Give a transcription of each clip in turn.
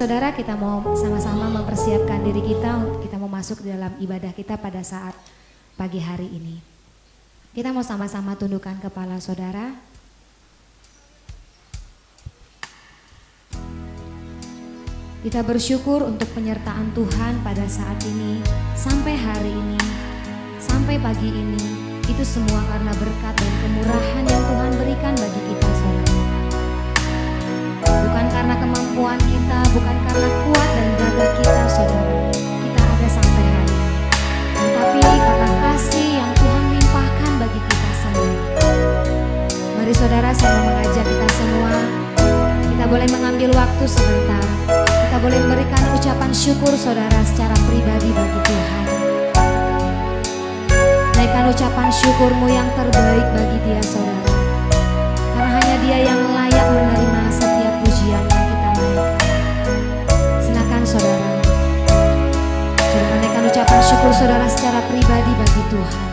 Saudara, kita mau sama-sama mempersiapkan diri kita untuk kita mau masuk di dalam ibadah kita pada saat pagi hari ini. Kita mau sama-sama tundukkan kepala saudara. Kita bersyukur untuk penyertaan Tuhan pada saat ini, sampai hari ini, sampai pagi ini. Itu semua karena berkat dan kemurahan yang Tuhan berikan bagi kita, saudara. Bukan karena kemampuan kita, bukan karena kuat dan gagah kita, saudara, kita ada sampai hari ini. Tapi karena kasih yang Tuhan limpahkan bagi kita semua. Mari saudara, saya mau mengajak kita semua, kita boleh mengambil waktu sebentar. Kita boleh memberikan ucapan syukur saudara secara pribadi bagi Tuhan. Naikkan ucapan syukurmu yang terbaik bagi Dia, saudara. Karena hanya Dia yang layak menerima setiap pujian yang kita naikkan. Silakan saudara. Saudara naikkan ucapan syukur saudara secara pribadi bagi Tuhan.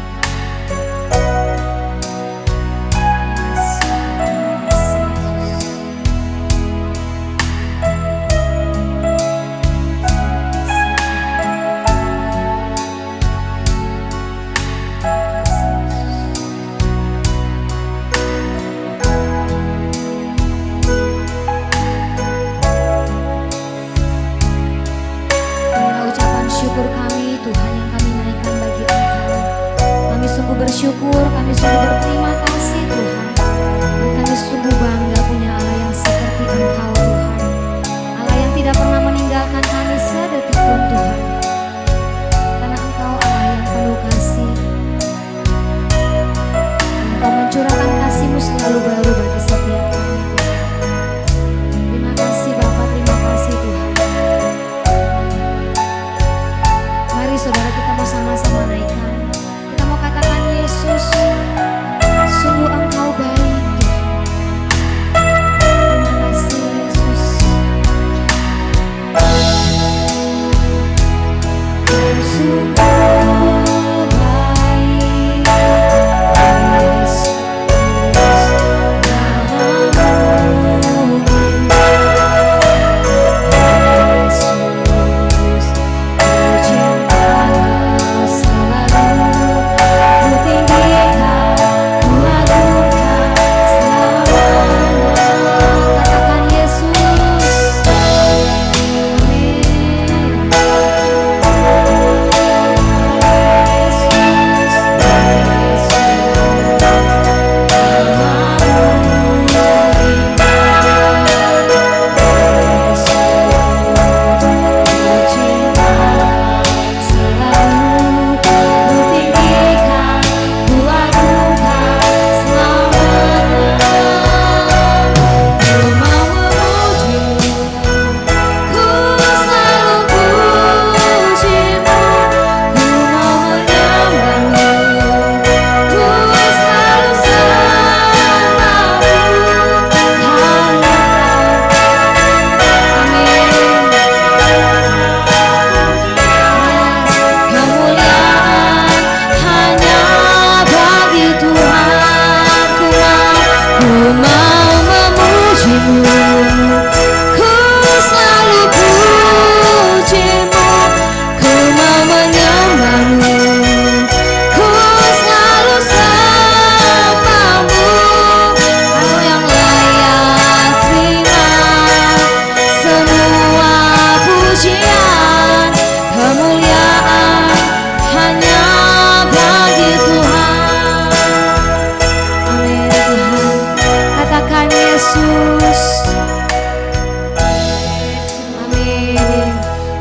Bersyukur, kami sungguh berterima kasih Tuhan. Dan kami sungguh bangga punya Allah yang seperti Engkau Tuhan. Allah yang tidak pernah meninggalkan kami sedetik pun Tuhan. Karena Engkau Allah yang penuh kasih. Engkau mencurahkan kasih-Mu selalu baru bagi setiap kami. Terima kasih Bapa, terima kasih Tuhan. Mari saudara, kita mau sama-sama naikkan. Katakan Yesus, sungguh Engkau baik. Terima kasih Yesus.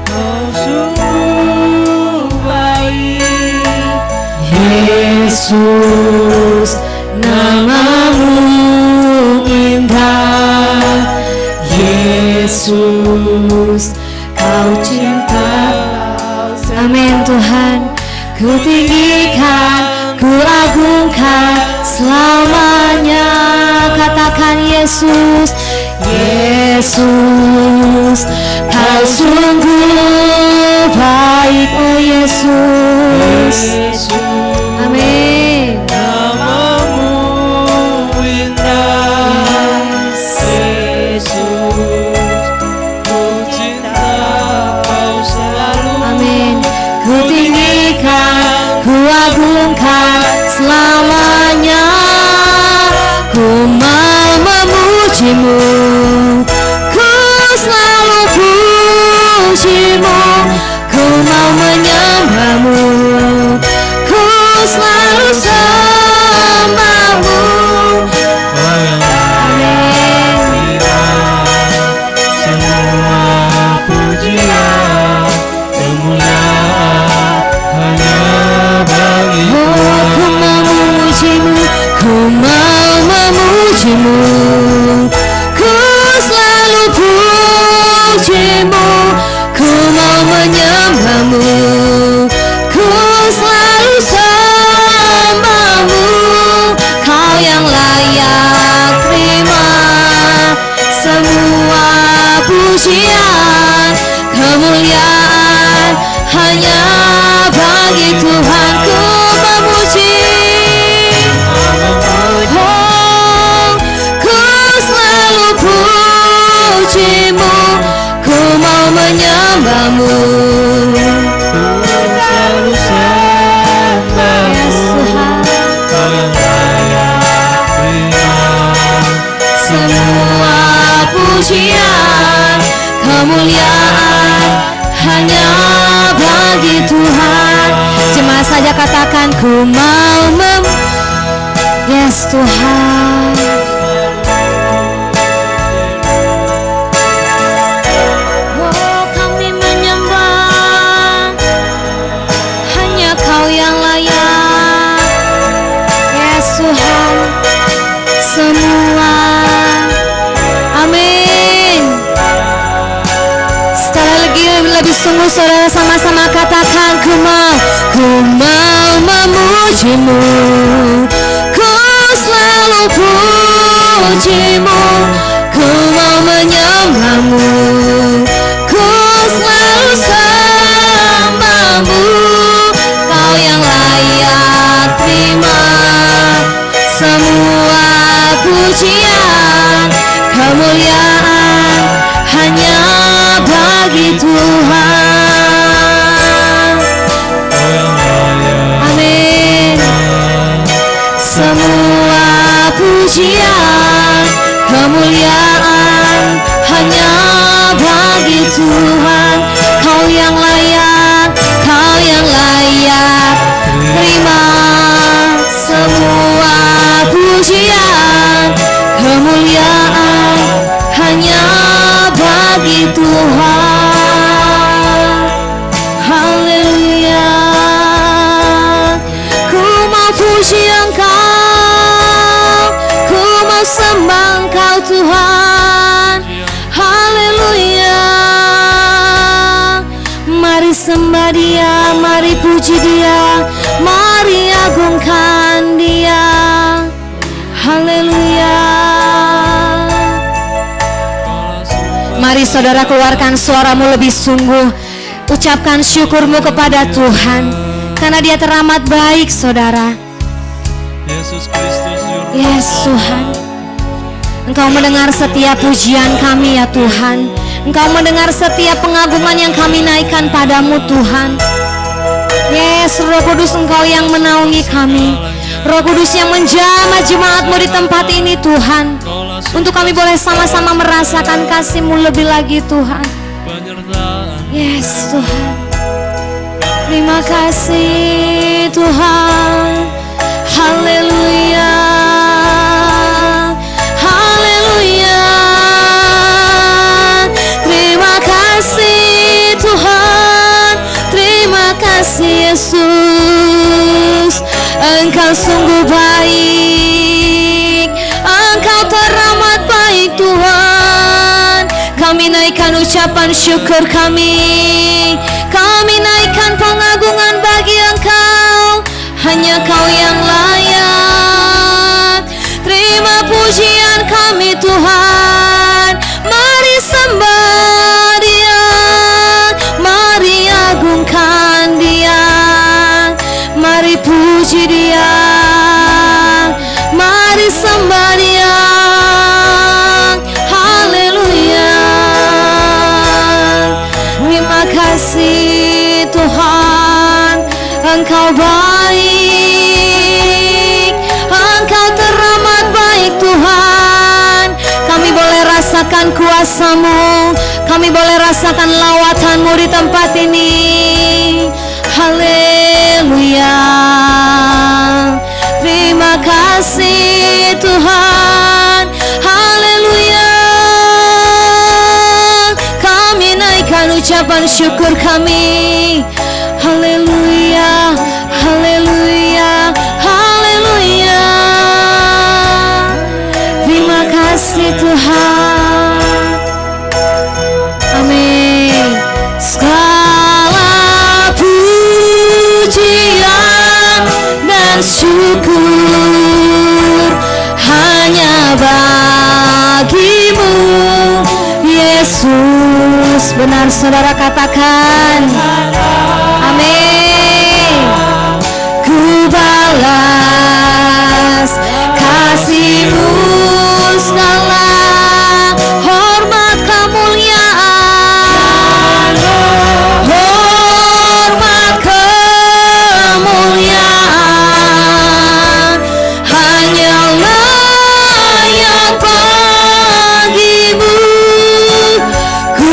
Kau sungguh baik, Yesus. Namamu indah, Yesus, Kau cinta. Amin Tuhan. Ku tinggikan, ku agungkan selamanya. Katakan Yesus, Yesus, Kau sungguh baik, oh Yesus. Amin. Namamu indah, Yesus, ku cinta. memujimu, ku selalu pujimu, ku mau menyembahmu, ku selalu sembahmu. Amin. Semua pujian kemuliaan hanya bagi Oh, ku memujimu, ku mau memujimu, ku selalu pujimu, ku mau menyembahmu, ku selalu sembahmu. Kau yang layak terima semua pujian kemuliaan hanya bagi Tuhan. Ku memuji, oh, ku selalu pujimu, ku mau menyembahmu, selalu sembahmu. Yes, Tuhan. Kau yang layak terima Semua pujian kemuliaan hanya bagi Tuhan. Jemaat saja katakan, ku mau Yes, Tuhan. Oh, kami menyembah hanya Kau yang layak. Yes, Tuhan. Semua. Amin. Sekali lagi lebih sungguh saudara sama-sama katakan, ku mau memujimu, ku selalu pujimu, ku mau menyembahmu, ku selalu sembahmu. Kau yang layak terima semua pujian kemuliaan hanya bagi Tuhan. Amin. Semua pujian kemuliaan hanya bagi Tuhan. Kau yang layak, Kau yang layak terima semua pujian kemuliaan hanya bagi Tuhan. Haleluya. Ku mau puji Engkau, ku mau sembah Engkau Tuhan. Haleluya. Mari sembah Dia, mari puji Dia, mari agungkan Dia. Haleluya. Mari saudara keluarkan suaramu lebih sungguh. Ucapkan syukurmu kepada Tuhan, karena Dia teramat baik saudara. Yesus Kristus Juru Yes Tuhan, Engkau mendengar setiap pujian kami ya Tuhan. Engkau mendengar setiap pengagungan yang kami naikkan padamu Tuhan. Yes, Roh Kudus, Engkau yang menaungi kami. Roh Kudus yang menjamah jemaat-Mu di tempat ini Tuhan, untuk kami boleh sama-sama merasakan kasih-Mu lebih lagi Tuhan. penyertaan Yes Tuhan, terima kasih Tuhan. Haleluya, haleluya. Terima kasih Tuhan, terima kasih Yesus. Engkau sungguh baik, Engkau teramat baik Tuhan. Kami naikkan ucapan syukur kami naikkan pengagungan bagi Engkau. Hanya Kau yang layak terima pujian kami Tuhan. Mari sembah Dia, mari agungkan Dia, mari puji Dia, mari sembah Dia. Haleluya. Terima kasih Tuhan, Engkau baik, Engkau teramat baik Tuhan. Kami rasakan kuasa-Mu, kami boleh rasakan lawatan-Mu di tempat ini. Haleluya. Terima kasih Tuhan. Haleluya. Kami naikkan ucapan syukur kami. Haleluya. Haleluya. Haleluya. Terima kasih Tuhan. Amin. Segala pujian dan syukur hanya bagi-Mu, Yesus. Benar saudara katakan. Amin. Ku balas kasih-Mu segala hormat kemuliaan, hormat kemuliaan hanyalah yang bagi-Mu. Ku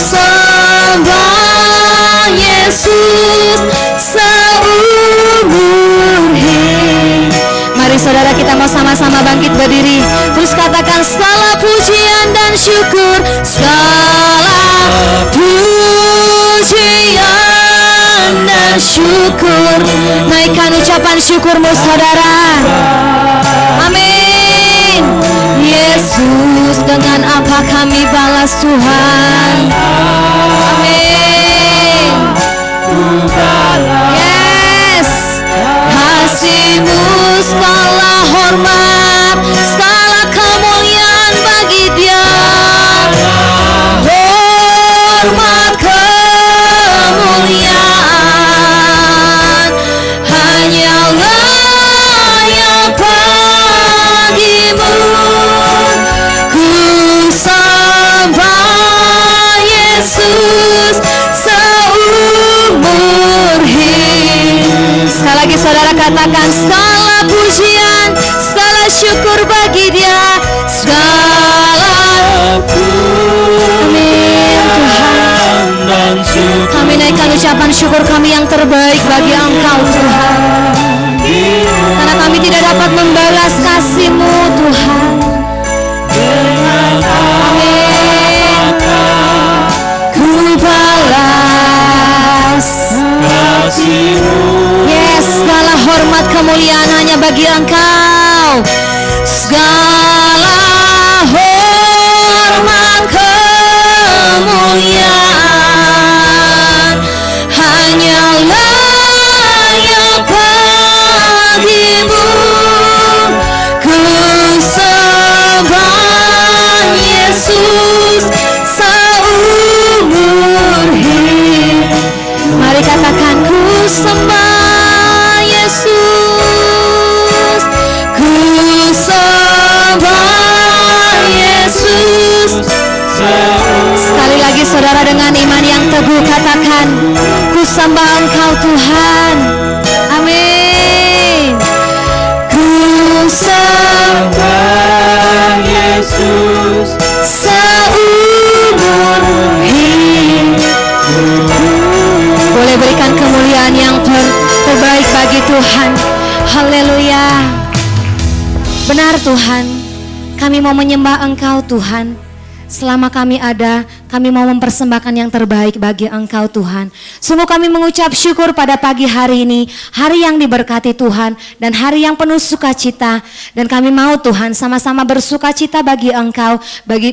sembah Yesus seumur hidup. Mari saudara, kita mau sama-sama bangkit berdiri. Terus katakan segala pujian dan syukur, segala pujian dan syukur. Naikkan ucapan syukur-Mu saudara. Amin. Yesus, dengan apa kami balas Tuhan? Amin. Yes. Kasih-Mu segala hormat, segala kemuliaan bagi Dia. Hormat kemuliaan hanyalah yang bagi-Mu. Ku sembah Yesus seumur hidup. Sekali lagi saudara katakan segala pujian, segala syukur bagi Dia, segala amin Tuhan. Kami naikkan ucapan syukur kami yang terbaik bagi Engkau Tuhan, karena kami tidak dapat membalas kasih-Mu Tuhan. Amin. Ku balas yes, segala hormat kemuliaan hanya bagi Engkau. Segala hormat kemuliaan hanyalah yang bagi-Mu. Ku sembah Yesus seumur hidup. Mari katakan ku sembah Yesus, ku sembah Yesus. Sekali lagi saudara, dengan iman yang teguh katakan, ku sembah Engkau Tuhan. Amin. Ku sembah Yesus seumur hidup. Boleh berikan kemuliaan yang terbaik bagi Tuhan. Haleluya. Benar Tuhan, kami mau menyembah Engkau Tuhan. Selama kami ada, kami mau mempersembahkan yang terbaik bagi Engkau Tuhan. Sungguh kami mengucap syukur pada pagi hari ini, hari yang diberkati Tuhan dan hari yang penuh sukacita. Dan kami mau Tuhan sama-sama bersukacita bagi Engkau,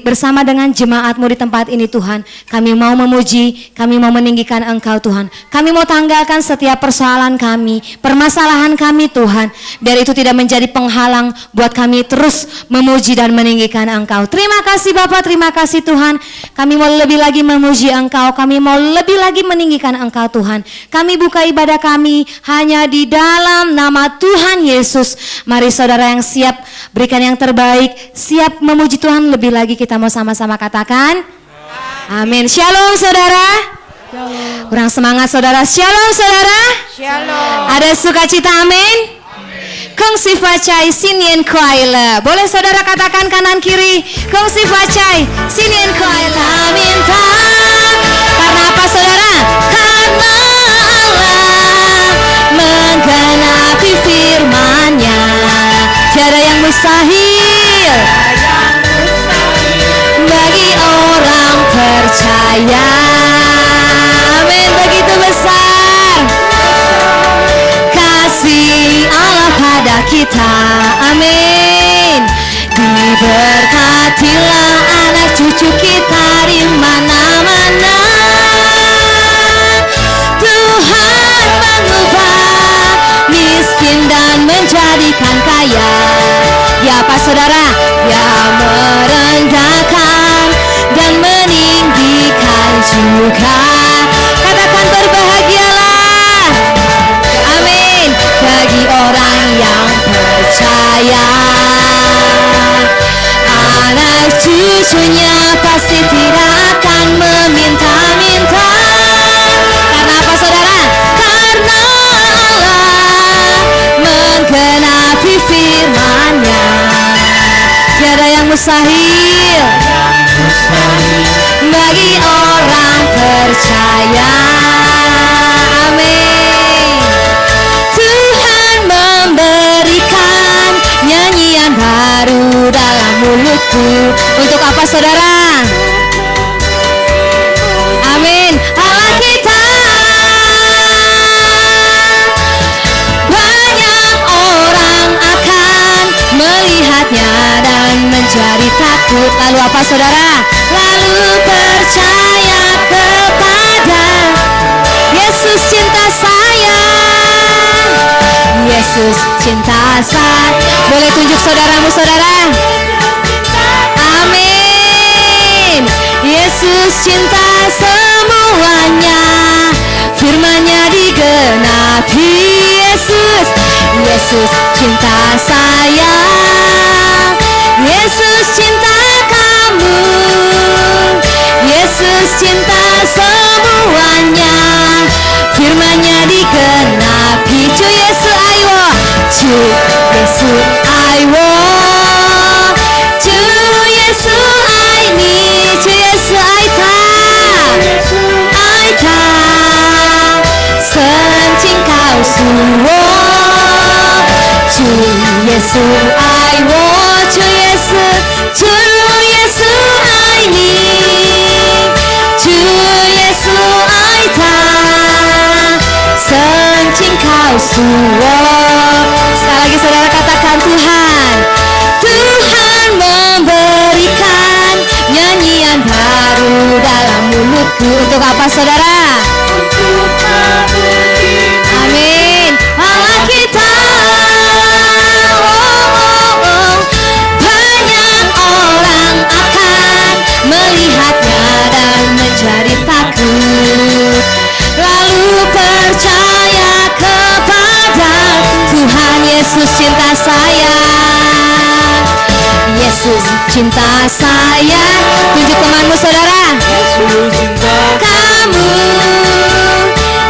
bersama dengan jemaat-Mu di tempat ini Tuhan. Kami mau memuji, kami mau meninggikan Engkau Tuhan. Kami mau tanggalkan setiap persoalan kami, permasalahan kami Tuhan, biar itu tidak menjadi penghalang buat kami terus memuji dan meninggikan Engkau. Terima kasih Bapak, terima kasih Tuhan. Kami mau lebih lagi memuji Engkau, kami mau lebih lagi meninggikan Engkau Tuhan. Kami buka ibadah kami hanya di dalam nama Tuhan Yesus. Mari saudara yang siap berikan yang terbaik, siap memuji Tuhan lebih lagi, kita mau sama-sama katakan amin. Shalom saudara. Shalom. Kurang semangat saudara. Shalom saudara. Shalom. Ada sukacita, amin. kongsi facai sinien kuaila. Boleh saudara katakan kanan kiri, kongsi facai sinien kuaila. Minta karena apa saudara? Karena Allah menggenapi firman-Nya, tiada yang mustahil bagi orang percaya. Amin. Begitu besar kasih Allah pada kita. Amin. Diberkatilah anak cucu kita di mana-mana. Tuhan mengubah miskin dan menjadikan kaya. Ya apa saudara? Ya merendahkan dan meninggikan juga. Katakan berbahagialah. Amin. Bagi orang yang percaya, anak cucunya pasti tidak akan meminta-minta. Karena apa saudara? Karena Allah menggenapi firman-Nya, tiada yang mustahil bagi orang percaya. Amin. Tuhan memberikan nyanyian baru dalam mulutku. Untuk apa saudara? Amin. Allah kita. Banyak orang akan melihatnya dan menjadi takut. Lalu apa saudara? Lalu percaya kepada Yesus cinta saya. Yesus cinta saya. Boleh tunjuk saudaramu saudara? Amin. Yesus cinta semuanya, firman-Nya digenapi. Yesus cinta saya. Yesus cinta kamu. Yesus cinta semuanya, firman-Nya digenapi. Cu Yesus aiwo, Cu Yesus aiwo, Cu Yesus aini, Cu Yesus aita, aita, sencing kau suwo, Cu Yesus aiwo, Cu Yesus, Cu Yesus aini, Cu Yesus aita, sencing kau suwo. Sekali lagi saudara katakan Tuhan. Tuhan memberikan nyanyian baru dalam mulutku. Untuk apa saudara? Amin. Allah kita. Banyak orang akan melihatnya dan menjadi takut. Lalu percaya kepada Tuhan. Yesus cinta saya. Yesus cinta saya. Tunjuk temanmu saudara. Yesus cinta Kamu.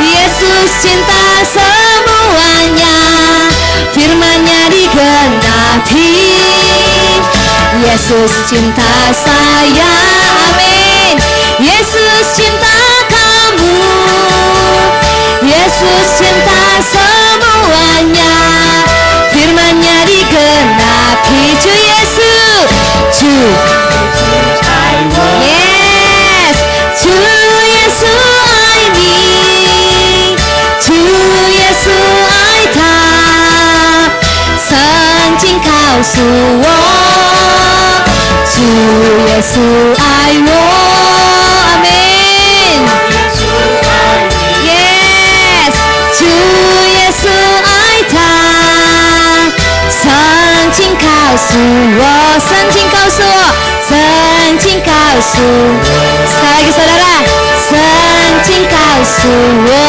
Yesus cinta semuanya, firman-Nya digenapi. Yesus cinta saya. Amin. Yesus cinta kamu. Yesus cinta semuanya, firman-Nya digenapi. Cu Yesus, Cu Yes, Cu Yesus aini, Cu Yesus aita, sencing kau suwo, Cu Yesus aiwo. Amin. Yes, Cu Yesus aita, sencing kau suwo, sencing kau suwo, sencing kau suwo. Sekali lagi saudara, sencing kau suwo.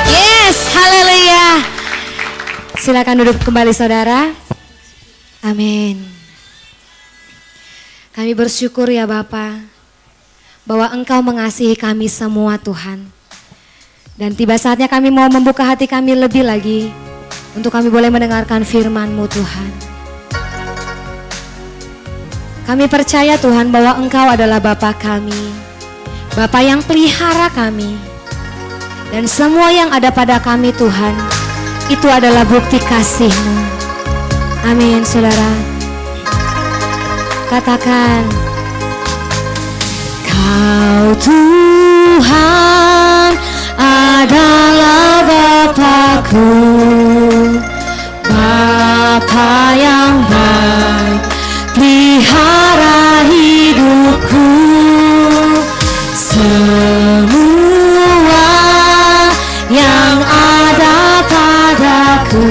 Yes, haleluya. Silakan duduk kembali saudara. Amin. Kami bersyukur ya Bapa, bahwa Engkau mengasihi kami semua Tuhan. Dan tiba saatnya kami mau membuka hati kami lebih lagi untuk kami boleh mendengarkan firman-Mu Tuhan. Kami percaya Tuhan bahwa Engkau adalah Bapa kami, Bapa yang pelihara kami. Dan semua yang ada pada kami Tuhan, itu adalah bukti kasih-Mu. Amin, saudara. Katakan, Kau Tuhan adalah Bapa-Ku, Bapa yang baik, pelihara hidupku. Semua yang ada padaku,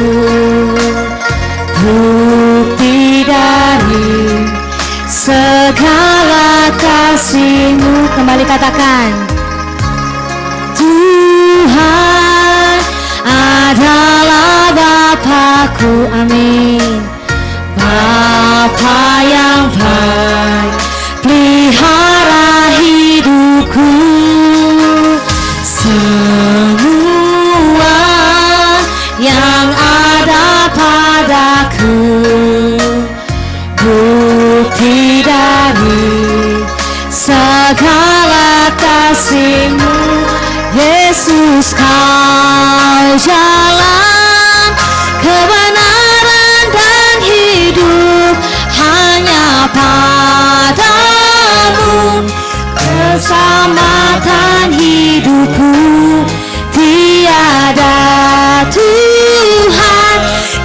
bukti dari segala kasih-Mu. Kembali katakan, Tuhan adalah Bapa-Ku. Amin. Bapa yang baik, pelihara hidupku. Semua yang ada padaku, bukti dari segala kasih-Mu. Yesus, Kau jalan kebenaran dan hidup, hanya padamu keselamatan hidupku. Tiada Tuhan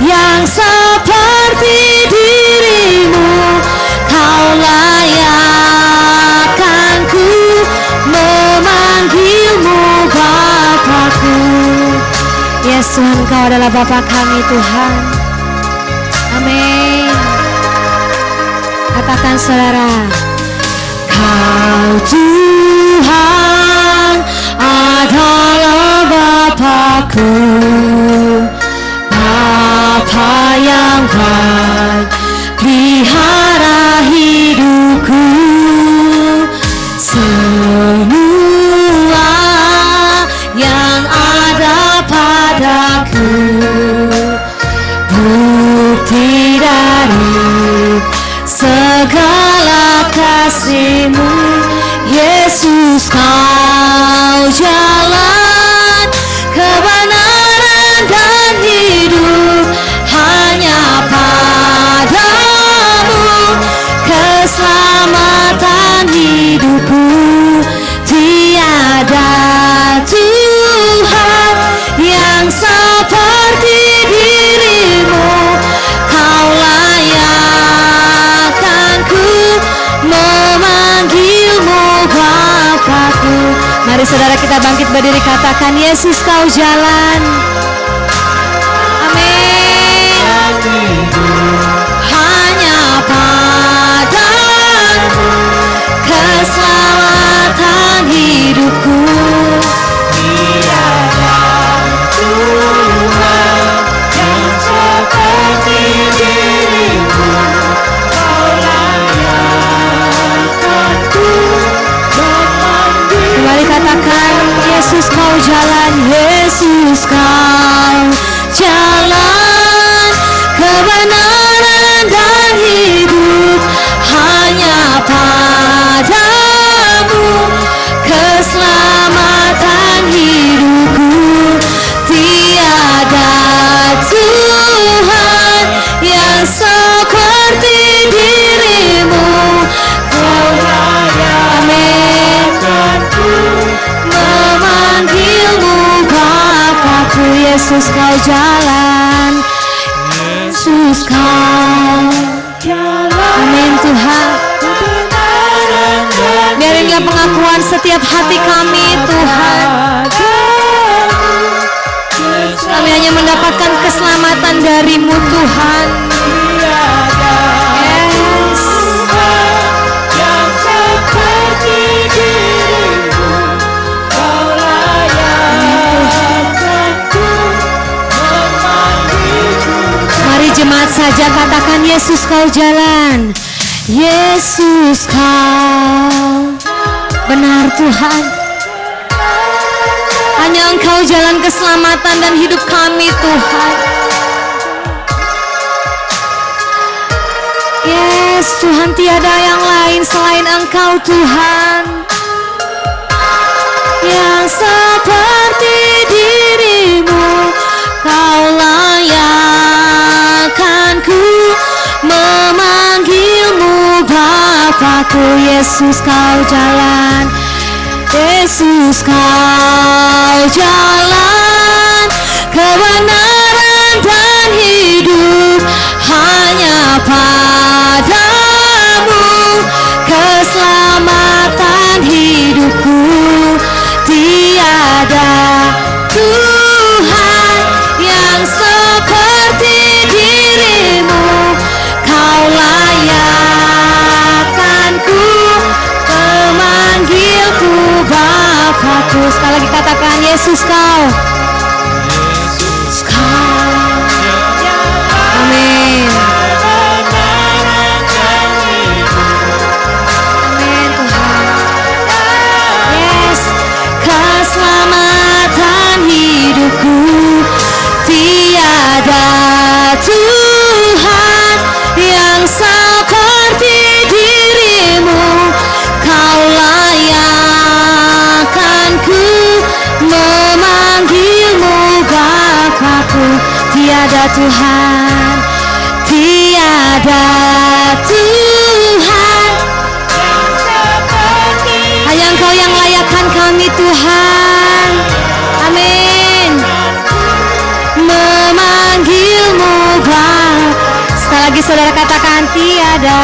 yang seperti diri-Mu. Kau layakkan ku memanggil-Mu Bapa-Ku. Yes Tuhan, Kau adalah Bapa kami Tuhan. Amin. Katakan saudara, Kau Tuhan adalah Bapa-Ku, Bapa yang baik, pelihara hidupku. Semua yang ada padaku, bukti dari segala kasih-Mu. Yesus, Kau jalan kebenaran dan hidup, hanya padamu keselamatan hidupku. Tiada Tuhan yang seperti diri-Mu. Kau layakkan ku memanggil-Mu Bapa-Ku. Mari saudara kita bangkit berdiri, katakan, Yesus, Kau jalan. Amin. Hanya padamu keselamatan hidupku. Tiada Tuhan yang seperti diri-Mu. Kau layakkan ku memanggil. Kembali katakan, Yesus, Kau jalan. Yesus, Kau jalan kebenaran dan hidup, hanya padamu keselamatan hidupku. Tiada Tuhan yang seperti diri-Mu. Kau layakkan ku memanggil-Mu Bapa-Ku. Yesus, Kau jalan. Yesus, Kau jalan. Amin Tuhan. Biarinlah pengakuan setiap hati kami Tuhan. Kami hanya mendapatkan keselamatan dari-Mu Tuhan. Yes. Yang seperti diri-Mu. Kau layakkan ku memanggil-Mu. Mari jemaat saja katakan, Yesus, Kau jalan. Yesus, Kau benar Tuhan. Hanya Engkau jalan keselamatan dan hidup kami Tuhan. Yes, Tuhan, tiada yang lain selain Engkau Tuhan, yang seperti dirimu. Kau layakkanku memanggilmu Bapakku. Yesus, Kau jalan, Yesus, Kau jalan, kebenaran dan hidup, hanya padamu keselamatan hidupku. Tiada Tuhan yang seperti dirimu. Kau layakkanku memanggilku Bapakku. Sekali lagi katakan, Yesus, Kau. Yesus, Kau. Amin. Amin Tuhan. Yes, keselamatan hidupku. Tiada Tuhan yang seperti dirimu. Kau layakkanku memanggilmu Bapakku. Tiada Tuhan, tiada Tuhan, hanya Engkau yang layakkan kami Tuhan. Amin. Memanggilmu Bapa. Sekali lagi saudara katakan, tiada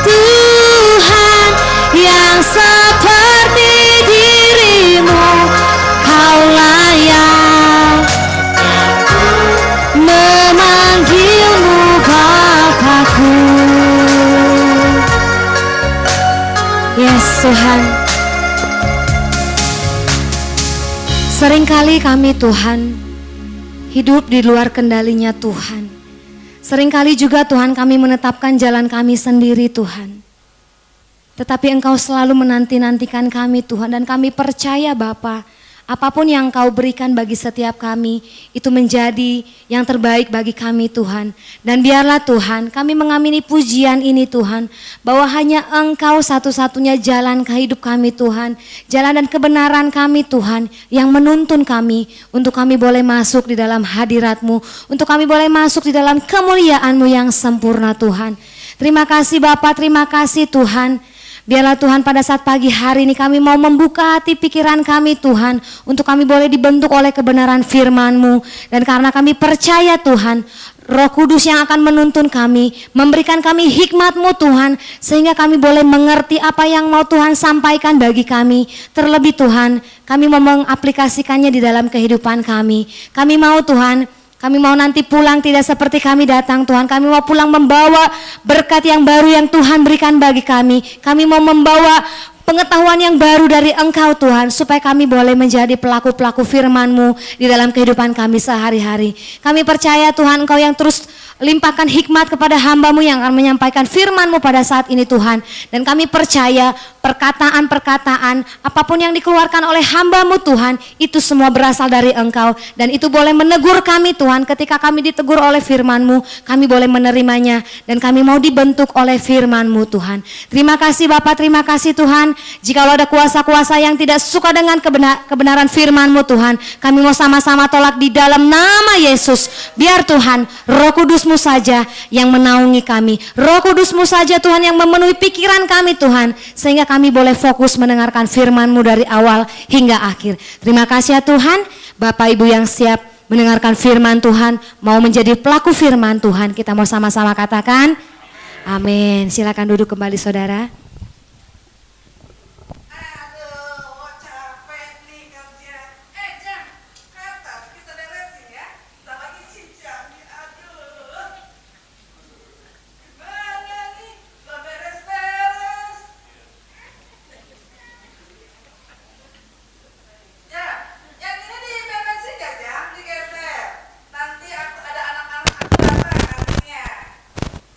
Tuhan yang seperti dirimu. Kau layak memanggilmu Bapakku. Yes Tuhan. Seringkali kami Tuhan hidup di luar kendalinya Tuhan. Seringkali juga Tuhan kami menetapkan jalan kami sendiri Tuhan. Tetapi Engkau selalu menanti-nantikan kami Tuhan, dan kami percaya Bapa, apapun yang Kau berikan bagi setiap kami, itu menjadi yang terbaik bagi kami Tuhan. Dan biarlah Tuhan, kami mengamini pujian ini Tuhan, bahwa hanya Engkau satu-satunya jalan kehidup kami Tuhan, jalan dan kebenaran kami Tuhan, yang menuntun kami, untuk kami boleh masuk di dalam hadirat-Mu, untuk kami boleh masuk di dalam kemuliaan-Mu yang sempurna Tuhan. Terima kasih Bapa, terima kasih Tuhan. Biarlah Tuhan pada saat pagi hari ini kami mau membuka hati pikiran kami Tuhan, untuk kami boleh dibentuk oleh kebenaran firman-Mu. Dan karena kami percaya Tuhan, Roh Kudus yang akan menuntun kami, memberikan kami hikmat-Mu Tuhan, sehingga kami boleh mengerti apa yang mau Tuhan sampaikan bagi kami. Terlebih Tuhan, kami mau mengaplikasikannya di dalam kehidupan kami. Kami mau Tuhan, kami mau nanti pulang tidak seperti kami datang Tuhan. Kami mau pulang membawa berkat yang baru yang Tuhan berikan bagi kami. Kami mau membawa pengetahuan yang baru dari Engkau Tuhan, supaya kami boleh menjadi pelaku-pelaku firman-Mu di dalam kehidupan kami sehari-hari. Kami percaya Tuhan, Engkau yang terus limpahkan hikmat kepada hamba-Mu yang akan menyampaikan firman-Mu pada saat ini Tuhan. Dan kami percaya perkataan-perkataan apapun yang dikeluarkan oleh hamba-Mu Tuhan, itu semua berasal dari Engkau. Dan itu boleh menegur kami Tuhan. Ketika kami ditegur oleh firman-Mu, kami boleh menerimanya. Dan kami mau dibentuk oleh firman-Mu Tuhan. Terima kasih Bapak, terima kasih Tuhan. Jikalau ada kuasa-kuasa yang tidak suka dengan kebenaran firman-Mu Tuhan, kami mau sama-sama tolak di dalam nama Yesus. Biar Tuhan, Roh Kudus-Mu saja yang menaungi kami. Roh Kudus-Mu saja Tuhan yang memenuhi pikiran kami Tuhan, sehingga kami boleh fokus mendengarkan firman-Mu dari awal hingga akhir. Terima kasih ya Tuhan. Bapak Ibu yang siap mendengarkan firman Tuhan, mau menjadi pelaku firman Tuhan, kita mau sama-sama katakan amin. Silakan duduk kembali saudara.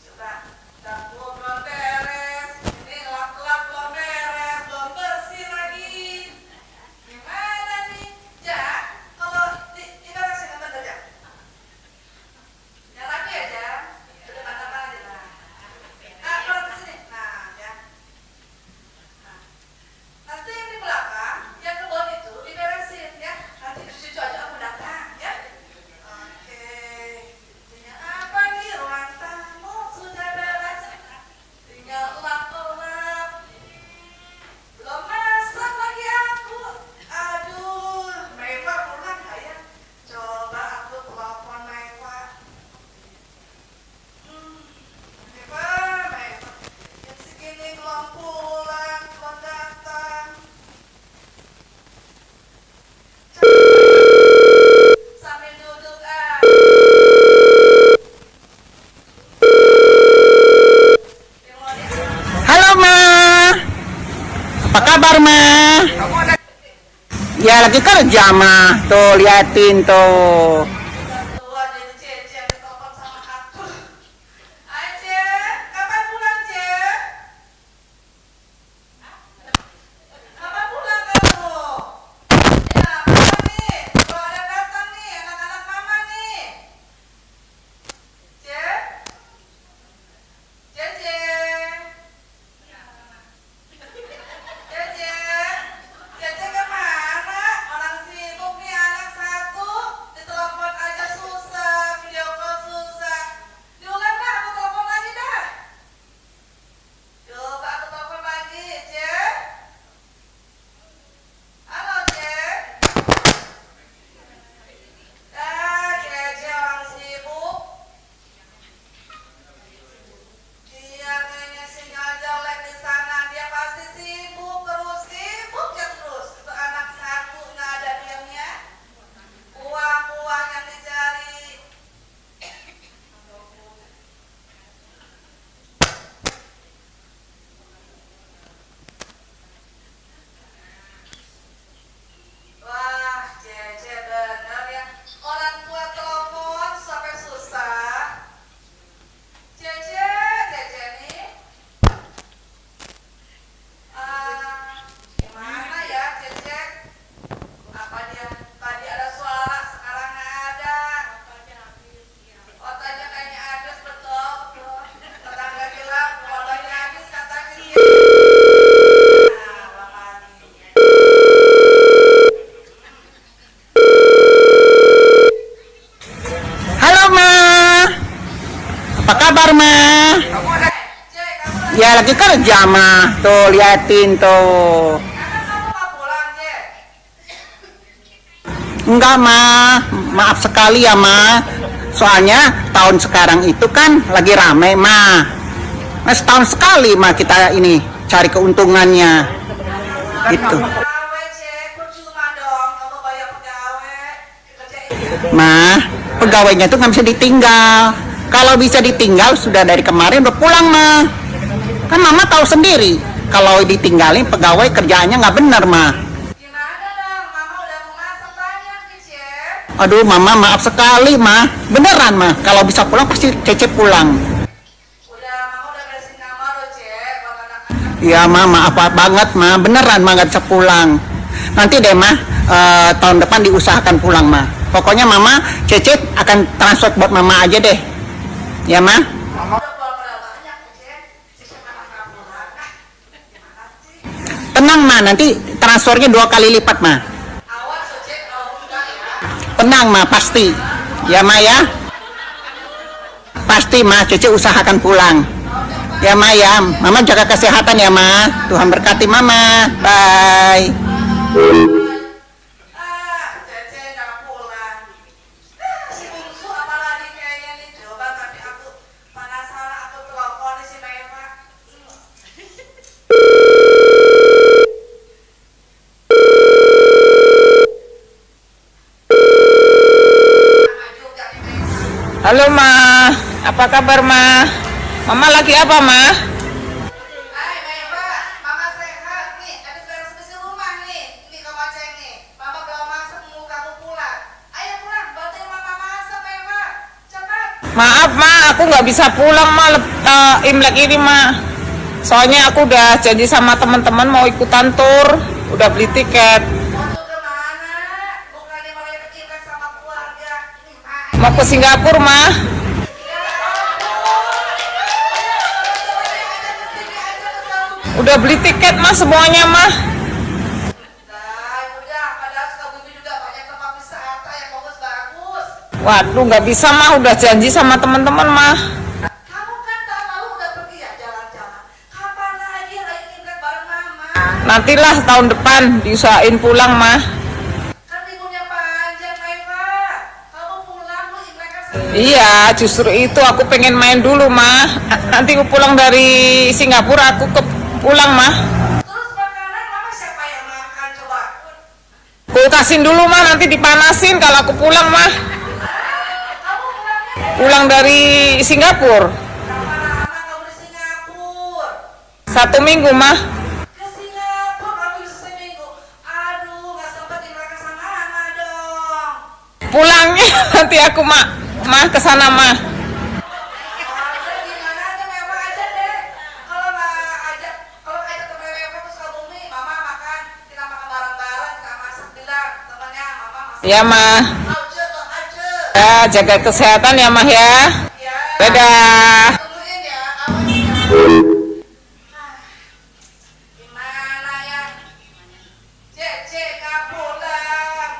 Coba dapur belum beres, ini Apa kabar, Ma? Ya lagi kerja, Ma. Tuh, liatin tuh. Halo, Ma. Apa kabar, Ma? Ya lagi kerja, Ma. Tuh, liatin tuh. Enggak, Ma. Maaf sekali ya, Ma. Soalnya tahun sekarang itu kan lagi rame, Ma. Nah, setahun sekali, Ma, kita ini cari keuntungannya. Gitu. Ma, pegawainya tuh nggak bisa ditinggal. Kalau bisa ditinggal sudah dari kemarin udah pulang, Ma. Kan Mama tahu sendiri kalau ditinggalin pegawai kerjaannya nggak benar, Ma. Aduh, Mama maaf sekali, Ma. Beneran, Ma. Kalau bisa pulang pasti Cece pulang. Iya, Ma, maaf banget, Ma. Beneran, Ma, nggak bisa pulang. Nanti deh, Ma, tahun depan diusahakan pulang, Ma. Pokoknya Mama, Cece akan transfer buat Mama aja deh. Ya, Ma? Tenang, Ma. Nanti transfernya 2 kali lipat, Ma. Tenang, Ma. Pasti. Ya, Ma, ya? Pasti, Ma. Cece usahakan pulang. Ya, Ma, ya. Mama jaga kesehatan ya, Ma. Tuhan berkati Mama. Bye. Halo, Ma. Apa kabar, Ma? Mama lagi apa, Ma? Maaf, Ma, aku nggak bisa pulang, Ma. Imlek ini, Ma. Soalnya aku udah janji sama teman-teman mau ikutan tur, udah beli tiket. Mau ke Singapura, Ma. Udah beli tiket, Ma, semuanya, Ma. Waduh, nggak bisa, Ma. Udah janji sama teman-teman, Ma. Nantilah tahun depan diusahain pulang, Ma. Iya, justru itu aku pengen main dulu, Ma. Nanti aku pulang dari Singapura, aku pulang, Ma. Kulkasin dulu, Ma, nanti dipanasin kalau aku pulang, Ma. Pulang dari Singapura. 1 minggu, Ma. Nanti aku mah ke sana mah. Gimana aja mewah aja deh. Kalau ajak ke mewah ke Sukabumi, mama makan, kita makan bareng-bareng, kita masak bilang temannya mama masak. Ya mah. Aja tuh aja. Ya jaga kesehatan ya mah ya. Ya. Dadah. Tungguin ya, awas ya. Gimana ya? Cece nggak pulang,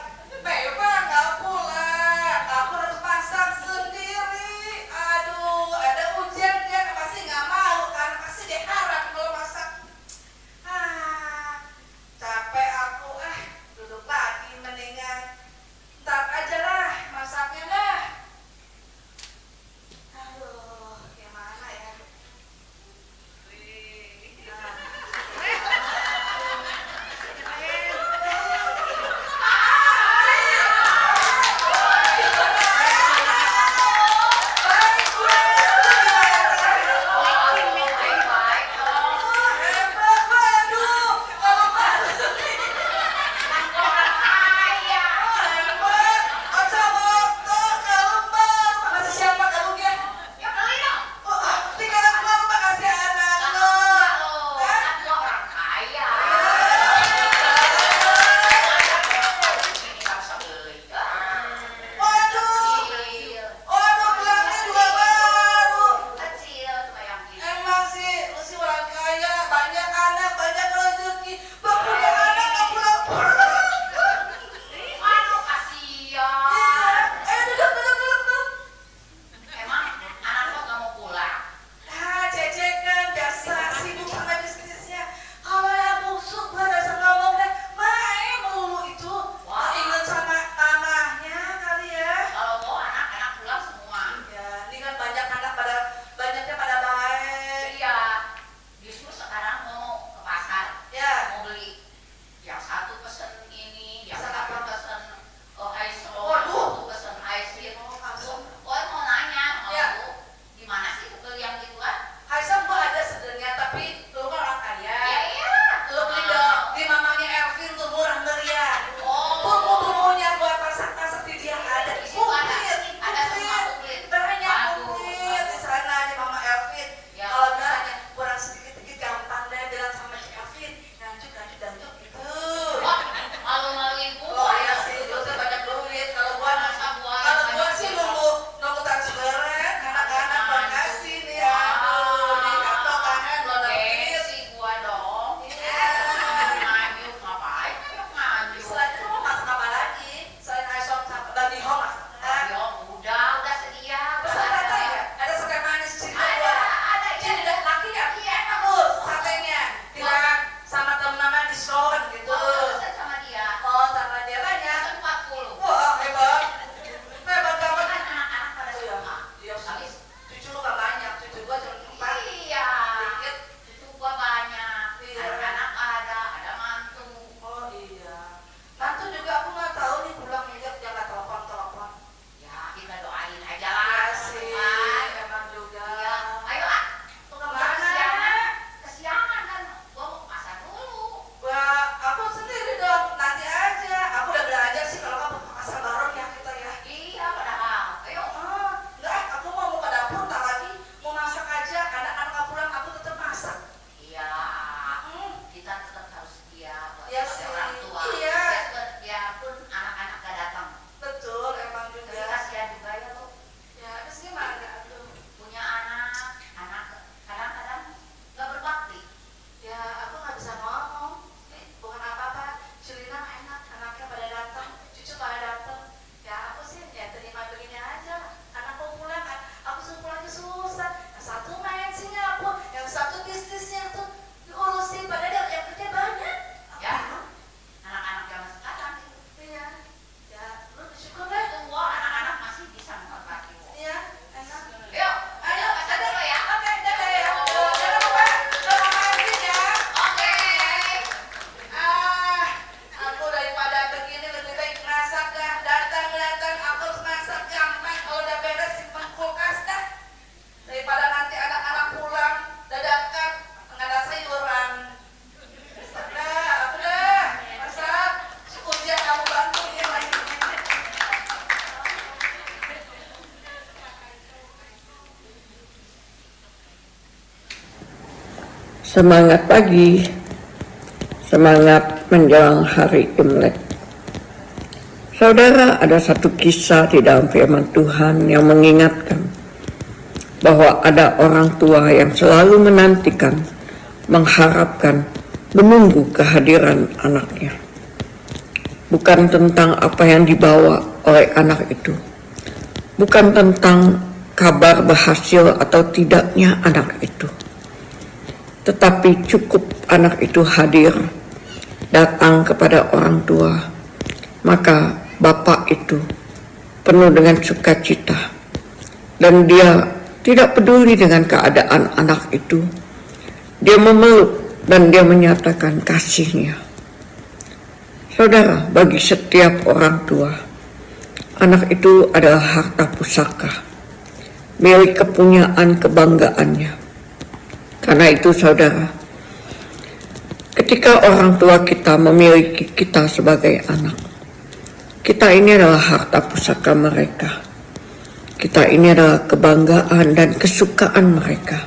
Meva nggak pulang, aku harus masak sendiri. Aduh, ada ujian dia pasti nggak mau karena pasti diharap kalau masak. Capek aku, duduk lagi mendingan. Ntar aja lah masaknya lah. Aduh, gimana Semangat pagi, semangat menjelang hari Imlek. Saudara, ada satu kisah di dalam firman Tuhan yang mengingatkan bahwa ada orang tua yang selalu menantikan, mengharapkan, menunggu kehadiran anaknya. Bukan tentang apa yang dibawa oleh anak itu, bukan tentang kabar berhasil atau tidaknya anak itu, tetapi cukup anak itu hadir, datang kepada orang tua, maka bapak itu penuh dengan sukacita, dan dia tidak peduli dengan keadaan anak itu. Dia memeluk dan dia menyatakan kasihnya. Saudara, bagi setiap orang tua, anak itu adalah harta pusaka, milik kepunyaan kebanggaannya. Karena itu saudara, ketika orang tua kita memiliki kita sebagai anak, kita ini adalah harta pusaka mereka. Kita ini adalah kebanggaan dan kesukaan mereka.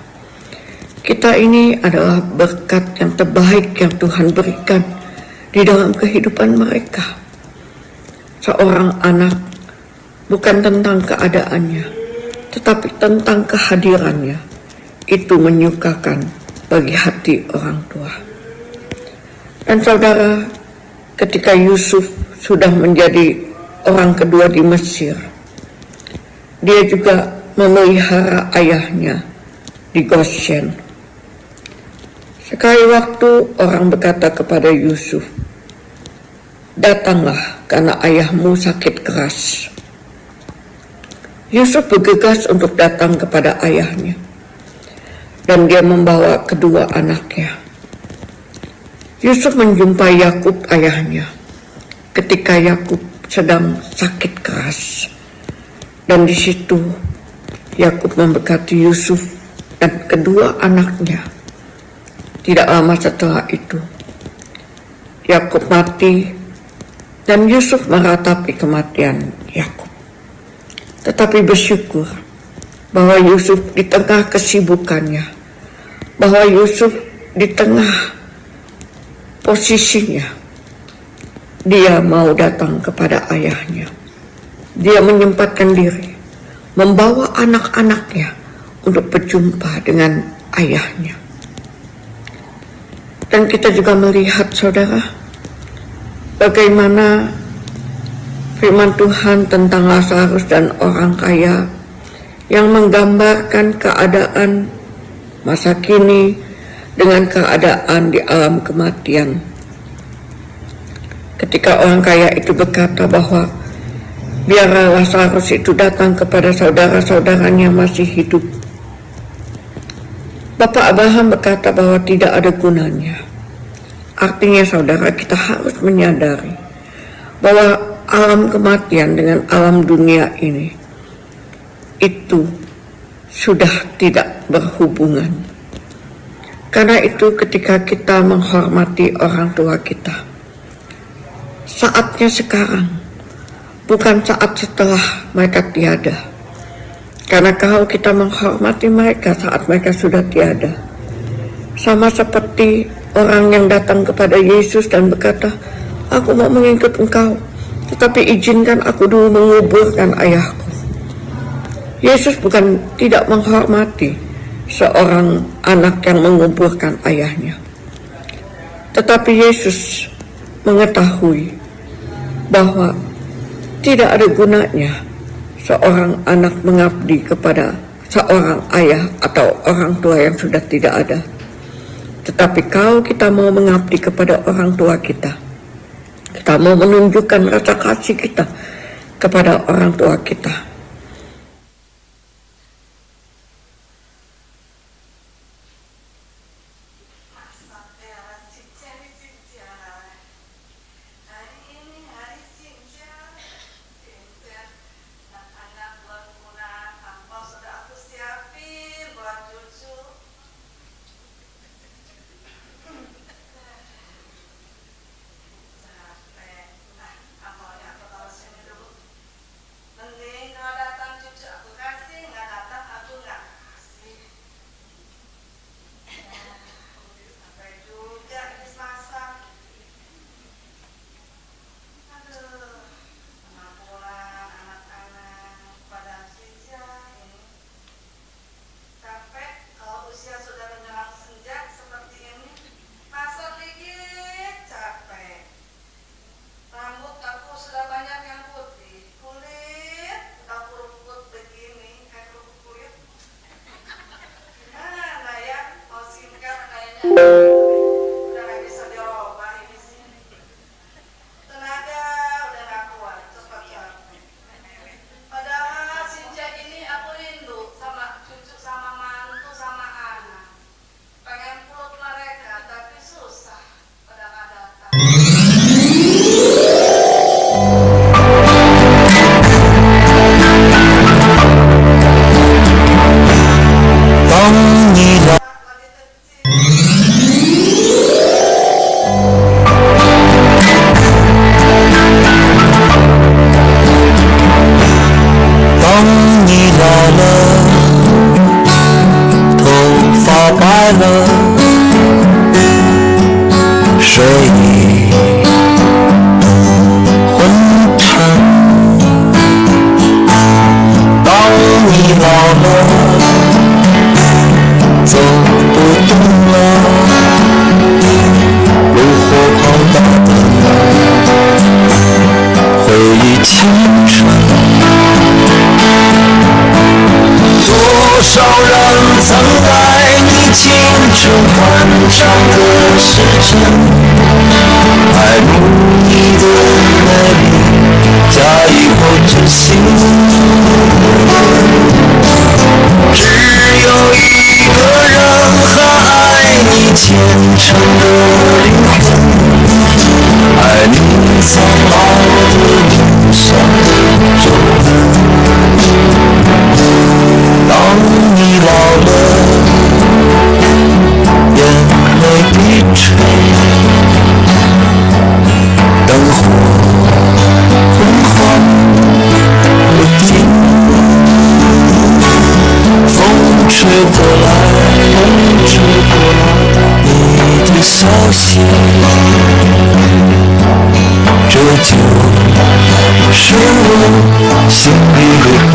Kita ini adalah berkat yang terbaik yang Tuhan berikan di dalam kehidupan mereka. Seorang anak bukan tentang keadaannya, tetapi tentang kehadirannya. Itu menyukakan bagi hati orang tua. Dan saudara, ketika Yusuf sudah menjadi orang kedua di Mesir, dia juga memelihara ayahnya di Goshen. Sekali waktu orang berkata kepada Yusuf, "Datanglah karena ayahmu sakit keras." Yusuf bergegas untuk datang kepada ayahnya, dan dia membawa kedua anaknya. Yusuf menjumpai Yakub ayahnya ketika Yakub sedang sakit keras. Dan di situ Yakub memberkati Yusuf dan kedua anaknya. Tidak lama setelah itu Yakub mati dan Yusuf meratapi kematian Yakub. Tetapi bersyukur bahwa Yusuf di tengah kesibukannya, bahwa Yusuf di tengah posisinya, dia mau datang kepada ayahnya. Dia menyempatkan diri, membawa anak-anaknya untuk berjumpa dengan ayahnya. Dan kita juga melihat saudara, bagaimana firman Tuhan tentang Lazarus dan orang kaya yang menggambarkan keadaan masa kini dengan keadaan di alam kematian. Ketika orang kaya itu berkata bahwa biarlah Lazarus itu datang kepada saudara-saudaranya masih hidup, Bapak Abraham berkata bahwa tidak ada gunanya. Artinya saudara, kita harus menyadari bahwa alam kematian dengan alam dunia ini itu sudah tidak berhubungan. Karena itu ketika kita menghormati orang tua kita, saatnya sekarang, bukan saat setelah mereka tiada. Karena kalau kita menghormati mereka saat mereka sudah tiada, sama seperti orang yang datang kepada Yesus dan berkata, "Aku mau mengikut engkau, tetapi izinkan aku dulu menguburkan ayahku." Yesus bukan tidak menghormati seorang anak yang menguburkan ayahnya, tetapi Yesus mengetahui bahwa tidak ada gunanya seorang anak mengabdi kepada seorang ayah atau orang tua yang sudah tidak ada. Tetapi kalau kita mau mengabdi kepada orang tua kita mau menunjukkan rasa kasih kita kepada orang tua kita, Mengingat Udah nggak bisa dirubah ini sih. Tenaga udah nggak kuat, cepat capek. Padahal sejak ini aku rindu sama cucu, sama mantu, sama anak. Pengen peluk mereka, tapi susah. Pada nggak datang.多少人曾爱你青春欢畅的时辰，爱慕你的美丽，假意或真心。只有一个人还爱你虔诚的灵魂，爱你苍老的脸上的皱纹。当你老了，眼泪低垂，灯火昏黄不停，风吹过来，你的消息，这就是我心里的歌。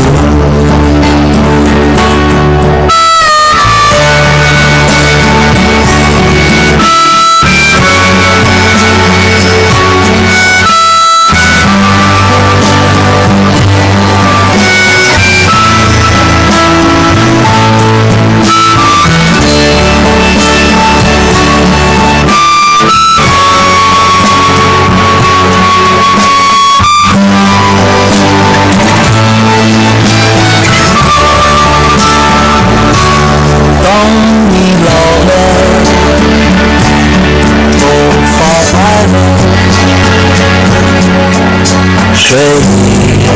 睡意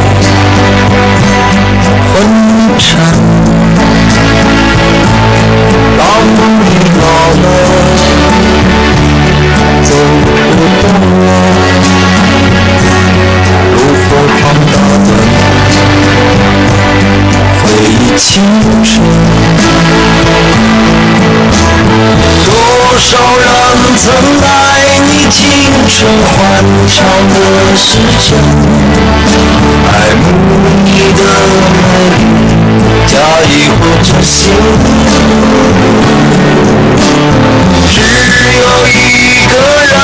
昏沉，当你老了，走不动了，炉火旁打盹，回忆青春。多少人曾爱你青春欢畅的时辰，爱慕你的美丽，假意或真心。只有一个人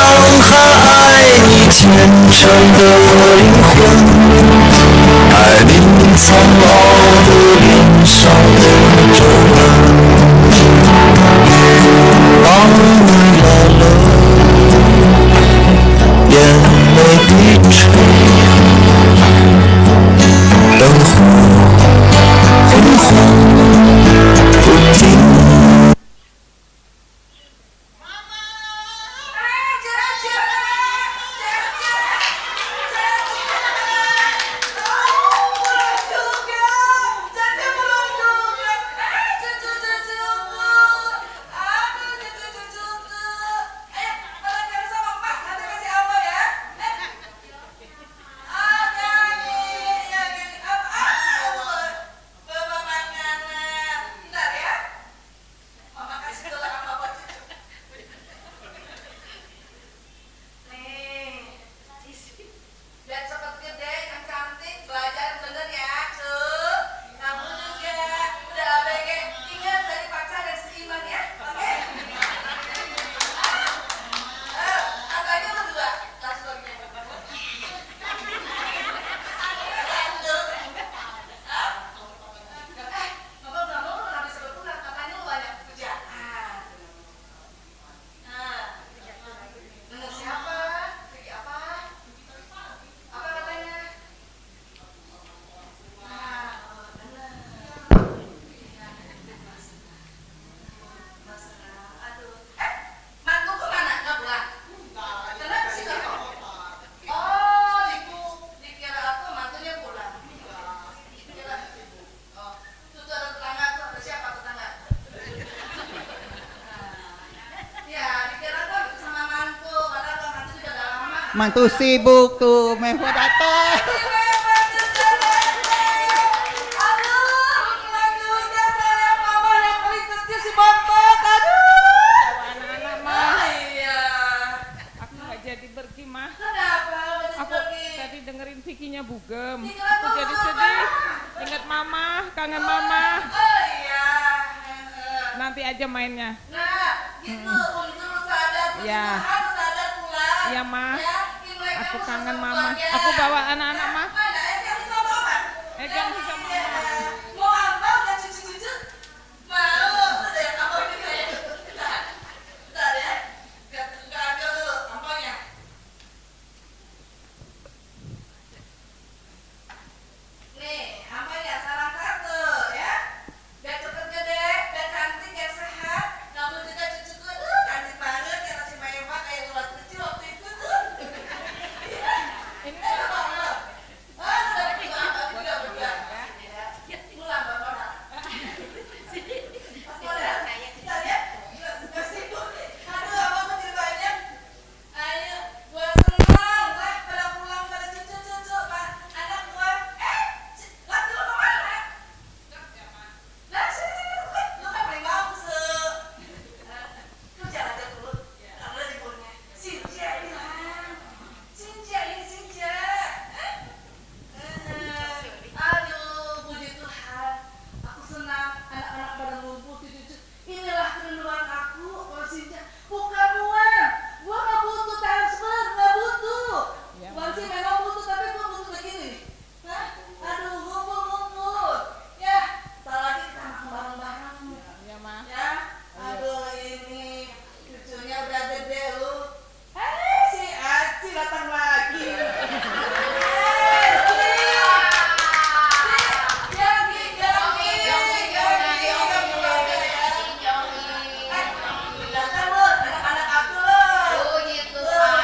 还爱你虔诚的灵魂，爱你苍老的脸上的皱纹。当你老了，眼泪低垂，灯火昏黄不停。Anjir, anjir, anjir, anjir. Mantu sibuk tuh, Mehwa datang. Anak-anak mah. Aku nggak jadi pergi mah. Aku tadi dengerin Vicky-nya bugem. Aku jadi sedih. Ingat mama, kangen mama. Nanti aja mainnya. Ya. Iya mah. Aku kangen mama. Aku bawa anak-anak mah. Egang bisa mama. Nih, ampanya salah satu ya. Biar cepet gede, biar cantik, biar sehat. Kamu juga cucuku tuh cantik banget kayak nasi Mayema kayak ulat kecil waktu itu tuh. Ini banget. Sudah juga. Pulang bapak. Pas modal. Kita lihat. Gak sibuk. Aduh, apa mau ceritanya? Ayo, gua senang lah pada pulang pada cucu-cucu, Pak. Anak gua. Laki lu kemana? Lah, sini, lu kan paling bagus. Kerja aja dulu. Karena liburnya. Sinja bilang. Sinja ini Sinja. Aduh, puji Tuhan. Aku senang anak-anak pada ngumpul cucu-cucu. Inilah kerinduan aku, kalau Sinja. Bukan uang. Gua nggak butuh transfer, nggak butuh. Uang sih memang butuh, tapi gua butuh begini nih. Hah? Aduh, ngumpul-ngumpul. Ya, ntar lagi kita makan bareng-bareng. Iya mah. Ya, aduh ini cucunya udah gede lu. Si Aci datang lagi. Datang lu, anak-anak aku lu. Puji Tuhan,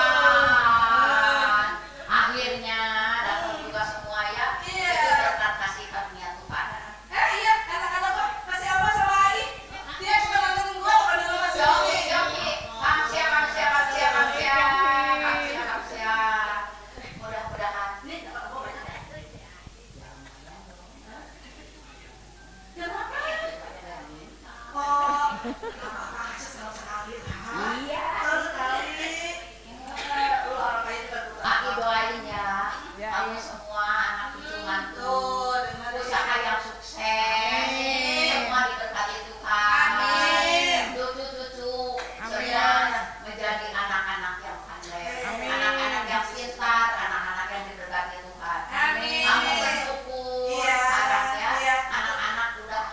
akhirnya datang juga semua ya. Iya. Itu berkat kasih karunia Tuhan. Iya, anak-anak gua masih apa sama Ai? Dia suka nontonin gua bukan di rumah Yogi, sendiri. Yogi, kamsia. Mudah-mudahan. Kenapa? Oh, apa aja senang sekali. Iya. Senang sekali. Lu orang kaya juga tuh. Aku doain ya, Ya, kamu iya. semua anak cucu mantu, Tuh, dengar ya. usaha yang sukses, Amin. semua diberkati Tuhan. Amin. Cucu-cucu Amin. semua menjadi anak-anak yang pandai, Amin. anak-anak yang pintar, anak-anak yang diberkati Tuhan. Amin. Kamu bersyukur Iya, sekarang ya, iya. anak-anak udah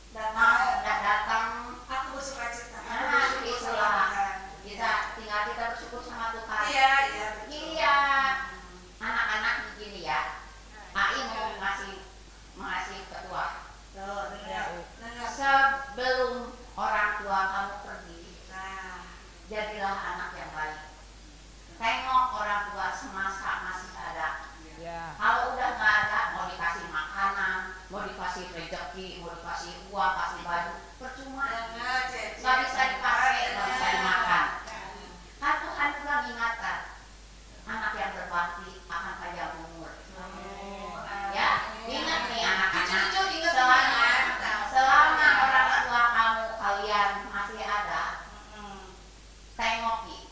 Datang. datang. Aku bersuka cita. Aku Nah, bersyukur sama itulah Tuhan. tinggal kita bersyukur sama Tuhan. Iya, iya. betul. Iya, anak-anak begini ya. Ai mau mengasih ketua. Tuh, dengar. Dengar. Sebelum orang tua kamu pergi, Nah, jadilah anak yang baik. Tengok orang tua semasa masih ada. Ya. Kalau udah nggak ada, mau dikasih makanan, mau dikasih rezeki, mau dikasih uang, kasih baju, percuma. dengar, Cece. Nggak bisa dipakai, nggak bisa dimakan. Dengar. Kan Tuhan juga mengingatkan, anak yang berbakti akan panjang umur. Ya, ingat nih anak-anak. Cucu ingat Selama orang tua kamu kalian masih ada, Hmm. tengoki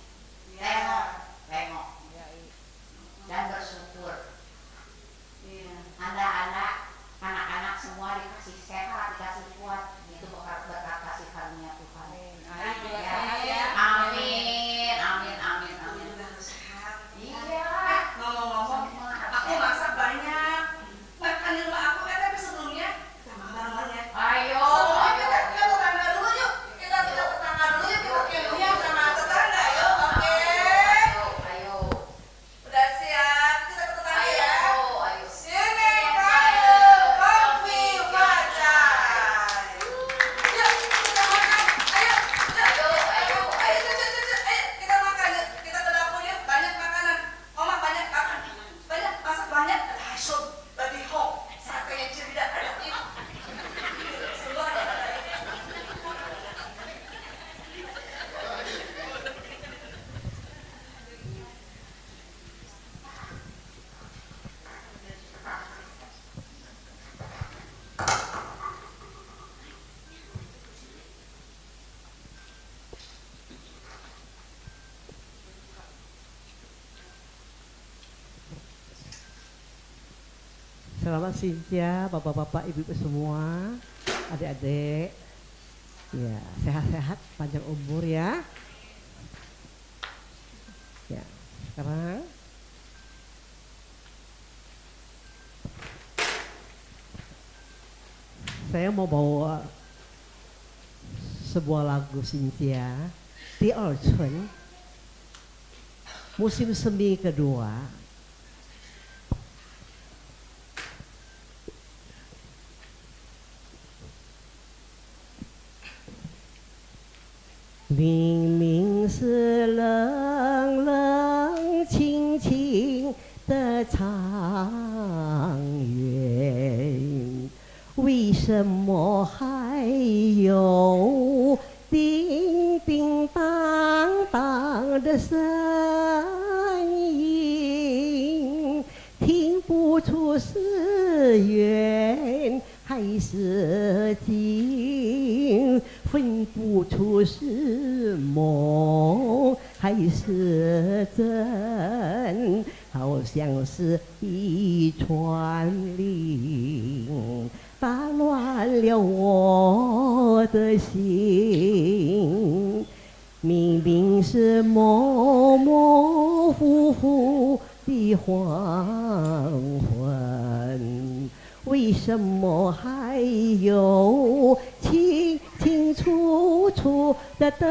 Selamat Cynthia, bapak-bapak, ibu-ibu semua, adik-adik. Ya, sehat-sehat, panjang umur ya. Ya, sekarang saya mau bawa sebuah lagu Cynthia, Di Orchun, musim semi kedua.明明是冷冷清清的长月，为什么还有叮叮当当的声音？听不出是远还是近，分不出是梦还是真，好像是一串铃打乱了我的心。明明是模模糊糊的黄昏，为什么还有清清楚楚的灯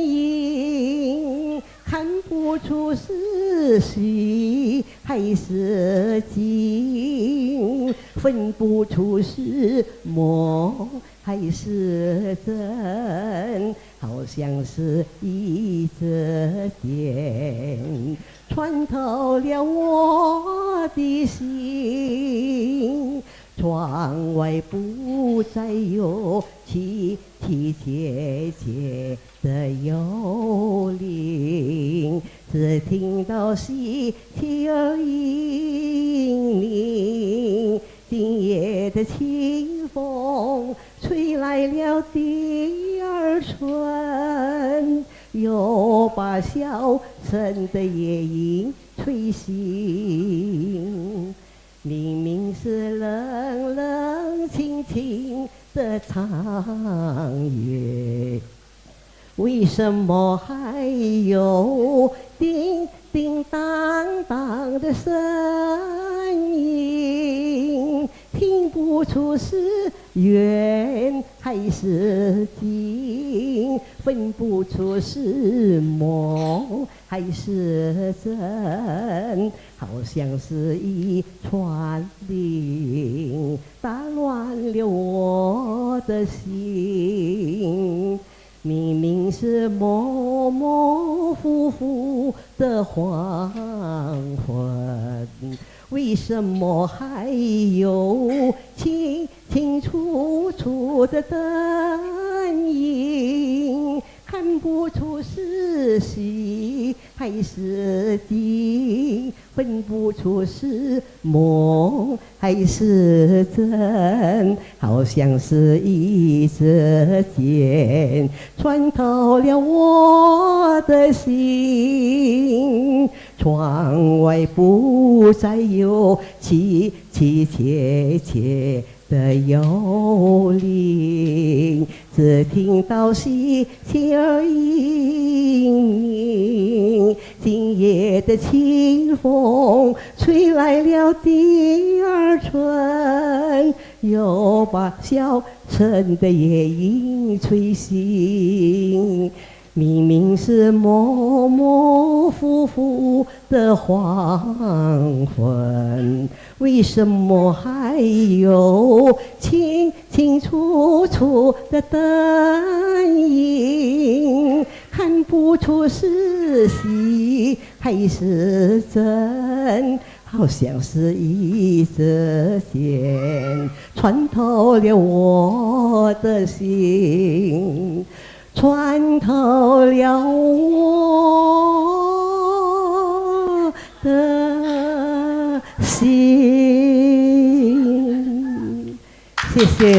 影？看不出是虚还是景，分不出是梦还是真，好像是一支箭穿透了我的心。窗外不再有凄凄切切的幽灵，只听到细细而盈盈。今夜的清风吹来了第二春，又把小城的夜莺吹醒。明明是冷冷清清的长月，为什么还有叮叮当当的声音？听不出是远还是近，分不出是梦还是真，好像是一串铃打乱了我的心。明明是模模糊糊的黄昏，为什么还有清清楚楚的灯影？看不出是虚还是景，分不出是梦还是真，好像是一支箭穿透了我的心。窗外不再有凄凄切切的幽灵，只听到细细而盈盈。今夜的清风吹来了第二春，又把小城的夜莺吹醒。明明是模模糊糊的黄昏，为什么还有清清楚楚的灯影？看不出是虚还是真，好像是一支箭穿透了我的心，穿透了我的心。谢谢。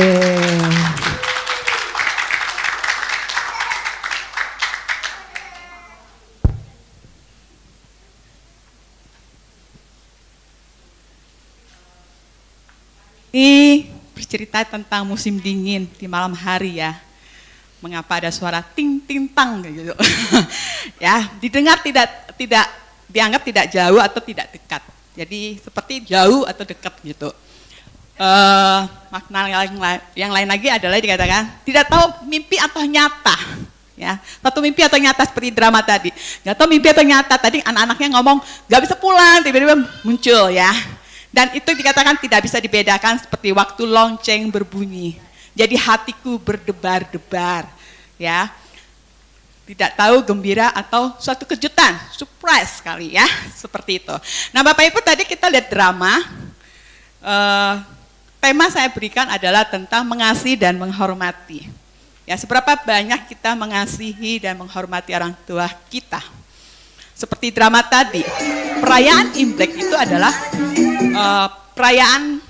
Ini bercerita tentang musim dingin di malam hari ya. Mengapa ada suara ting ting tang gitu. Ya, didengar tidak dianggap tidak jauh atau tidak dekat. Jadi seperti jauh atau dekat gitu. Makna yang lain lagi adalah dikatakan tidak tahu mimpi atau nyata. Ya, satu mimpi atau nyata seperti drama tadi. Nggak tahu mimpi atau nyata. Tadi anak-anaknya ngomong nggak bisa pulang, tiba-tiba muncul ya. Dan itu dikatakan tidak bisa dibedakan seperti waktu lonceng berbunyi. Jadi hatiku berdebar-debar, ya. Tidak tahu gembira atau suatu kejutan, surprise kali ya, seperti itu. Nah Bapak Ibu tadi kita lihat drama, tema saya berikan adalah tentang mengasihi dan menghormati. Ya, seberapa banyak kita mengasihi dan menghormati orang tua kita. Seperti drama tadi, perayaan Imlek itu adalah perayaan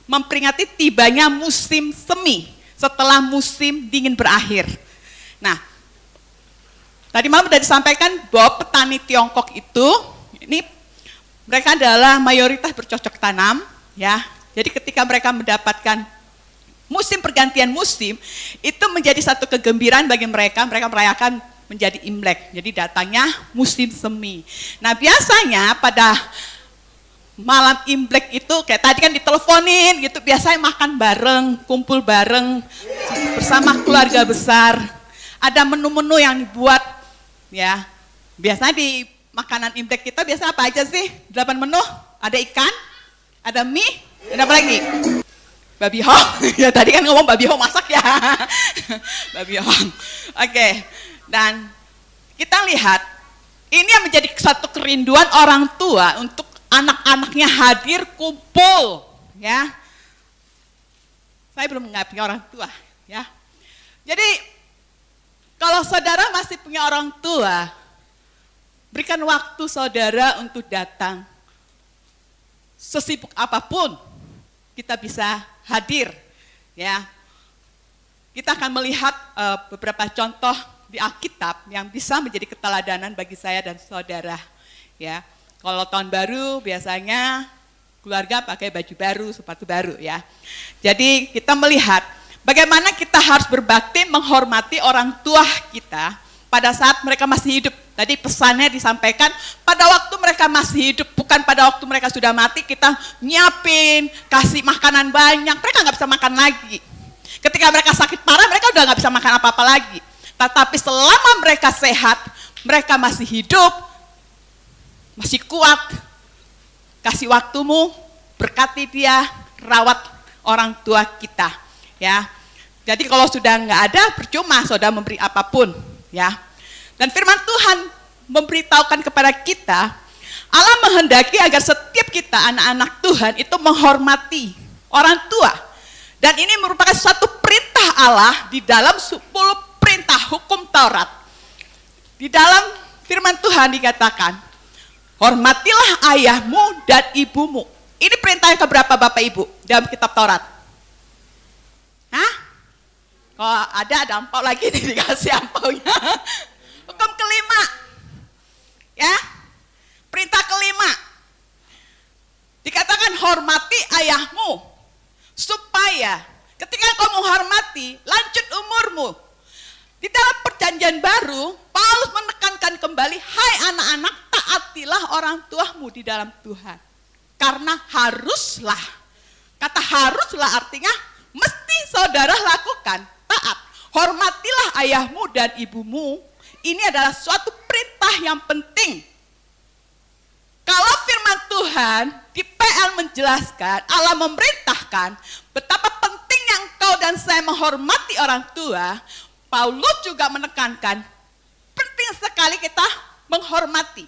memperingati tibanya musim semi setelah musim dingin berakhir. Nah, tadi malam sudah disampaikan bahwa petani Tiongkok itu, ini mereka adalah mayoritas bercocok tanam, ya. Jadi ketika mereka mendapatkan musim pergantian musim, itu menjadi satu kegembiraan bagi mereka merayakan menjadi Imlek. Jadi datangnya musim semi. Nah biasanya pada malam Imlek itu kayak tadi kan diteleponin gitu, biasanya makan bareng, kumpul bareng bersama keluarga besar. Ada menu-menu yang dibuat ya. Biasanya di makanan Imlek kita biasa apa aja sih? 8 menu, ada ikan, ada mie, ada apa lagi? Babi hong. Ya tadi kan ngomong babi hong masak ya. Babi hong. Oke. Dan kita lihat ini yang menjadi satu kerinduan orang tua untuk anak-anaknya hadir kumpul, ya. Saya belum punya orang tua, ya. Jadi kalau saudara masih punya orang tua, berikan waktu saudara untuk datang. Sesibuk apapun kita bisa hadir, ya. Kita akan melihat beberapa contoh di Alkitab yang bisa menjadi keteladanan bagi saya dan saudara, ya. Kalau tahun baru biasanya keluarga pakai baju baru, sepatu baru ya. Jadi kita melihat bagaimana kita harus berbakti menghormati orang tua kita pada saat mereka masih hidup. Tadi pesannya disampaikan pada waktu mereka masih hidup, bukan pada waktu mereka sudah mati kita nyiapin, kasih makanan banyak, mereka nggak bisa makan lagi. Ketika mereka sakit parah mereka udah nggak bisa makan apa-apa lagi. Tetapi selama mereka sehat, mereka masih hidup, masih kuat, kasih waktumu, berkati dia, rawat orang tua kita, ya. Jadi kalau sudah nggak ada, percuma saudara memberi apapun, ya. Dan firman Tuhan memberitahukan kepada kita, Allah menghendaki agar setiap kita anak-anak Tuhan itu menghormati orang tua. Dan ini merupakan suatu perintah Allah di dalam 10 perintah hukum Taurat. Di dalam firman Tuhan dikatakan, hormatilah ayahmu dan ibumu. Ini perintah yang keberapa Bapak Ibu dalam kitab Taurat? Hah? Kalau ada ampau lagi nih, dikasih ampaunya. Hukum kelima. Ya. Perintah kelima. Dikatakan hormati ayahmu supaya ketika kau menghormati lanjut umurmu. Di dalam perjanjian baru, Paulus menekankan kembali, hai anak-anak, taatilah orang tuamu di dalam Tuhan. Karena haruslah, kata haruslah artinya mesti saudara lakukan, taat. Hormatilah ayahmu dan ibumu, ini adalah suatu perintah yang penting. Kalau firman Tuhan di PL menjelaskan, Allah memerintahkan betapa pentingnya engkau dan saya menghormati orang tua, Paulus juga menekankan penting sekali kita menghormati.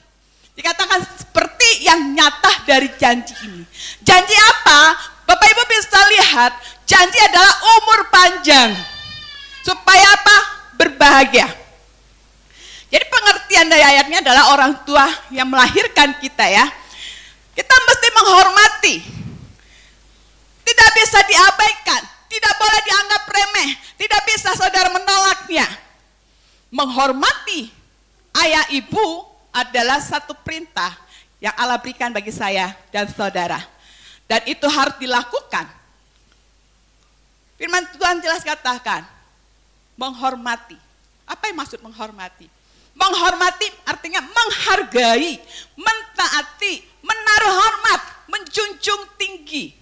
Dikatakan seperti yang nyata dari janji ini. Janji apa? Bapak Ibu bisa lihat, janji adalah umur panjang. Supaya apa? Berbahagia. Jadi pengertian dari ayatnya adalah orang tua yang melahirkan kita ya. Kita mesti menghormati. Tidak bisa diabaikan. Tidak boleh dianggap remeh, tidak bisa saudara menolaknya. Menghormati ayah ibu adalah satu perintah yang Allah berikan bagi saya dan saudara. Dan itu harus dilakukan Firman Tuhan jelas katakan, menghormati. Apa yang maksud menghormati? Menghormati artinya menghargai, mentaati, menaruh hormat, menjunjung tinggi.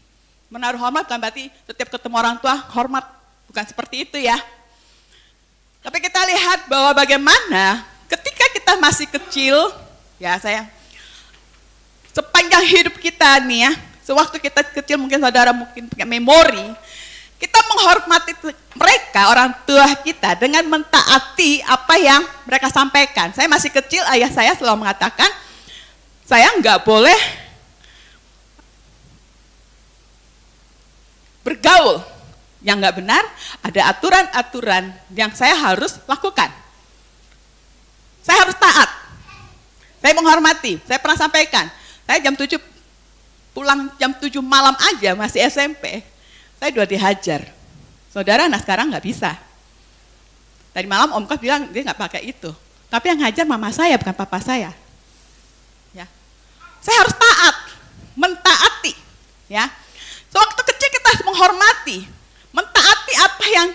Menaruh hormat kan berarti setiap ketemu orang tua hormat, bukan seperti itu ya. Tapi kita lihat bahwa bagaimana ketika kita masih kecil, ya saya, sepanjang hidup kita nih ya, sewaktu kita kecil mungkin saudara mungkin punya memori, kita menghormati mereka, orang tua kita dengan mentaati apa yang mereka sampaikan. Saya masih kecil, ayah saya selalu mengatakan, saya nggak boleh bergaul yang nggak benar, ada aturan-aturan yang saya harus lakukan. Saya harus taat. Saya menghormati. Saya pernah sampaikan, saya jam 7 pulang jam 7 malam aja masih SMP. Saya udah dihajar. Saudara, nah sekarang nggak bisa. Tadi malam Om Kaf bilang dia nggak pakai itu. Tapi yang ngajar mama saya bukan papa saya. Ya, saya harus taat, mentaati. Ya, sewaktu kecil kita harus menghormati, mentaati apa yang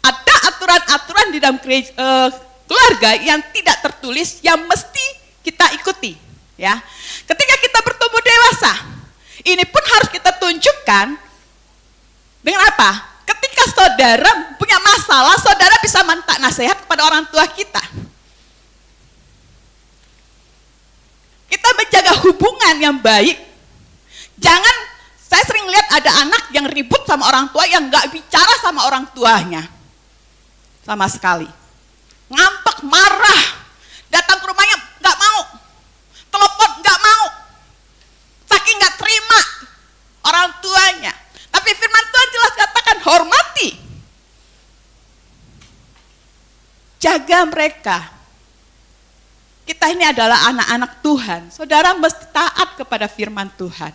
ada aturan-aturan di dalam keluarga yang tidak tertulis yang mesti kita ikuti. Ya, ketika kita bertumbuh dewasa, ini pun harus kita tunjukkan. Dengan apa? Ketika saudara punya masalah, saudara bisa minta nasihat kepada orang tua kita. Kita menjaga hubungan yang baik. Jangan, saya sering lihat ada anak yang ribut sama orang tua yang nggak bicara sama orang tuanya. Sama sekali. Ngambek, marah, datang ke rumahnya nggak mau, telepon nggak mau, saking nggak terima orang tuanya. Tapi firman Tuhan jelas katakan hormati. Jaga mereka. Kita ini adalah anak-anak Tuhan. Saudara mesti taat kepada firman Tuhan.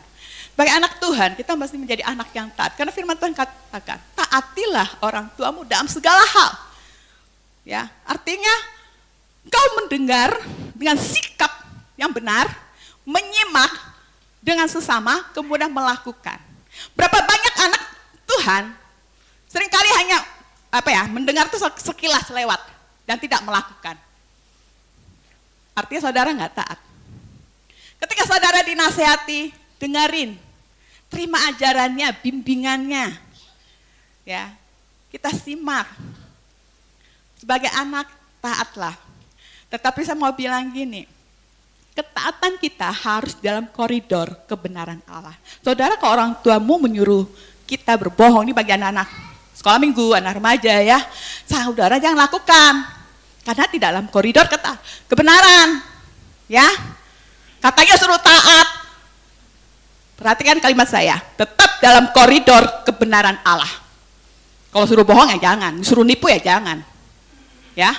Sebagai anak Tuhan, kita mesti menjadi anak yang taat. Karena firman Tuhan katakan, taatilah orang tuamu dalam segala hal. Ya, artinya kau mendengar dengan sikap yang benar, menyimak dengan sesama, kemudian melakukan. Berapa banyak anak Tuhan seringkali hanya mendengar itu sekilas lewat dan tidak melakukan. Artinya saudara nggak taat. Ketika saudara dinasehati, dengerin, terima ajarannya, bimbingannya, ya kita simak. Sebagai anak taatlah. Tetapi saya mau bilang gini. Ketaatan kita harus dalam koridor kebenaran Allah. Saudara, kalau orang tuamu menyuruh kita berbohong, ini bagi anak-anak sekolah minggu, anak remaja ya, saudara jangan lakukan. Karena tidak dalam koridor kebenaran. Ya, katanya suruh taat. Perhatikan kalimat saya, tetap dalam koridor kebenaran Allah. Kalau suruh bohong ya jangan, suruh nipu ya jangan. Ya,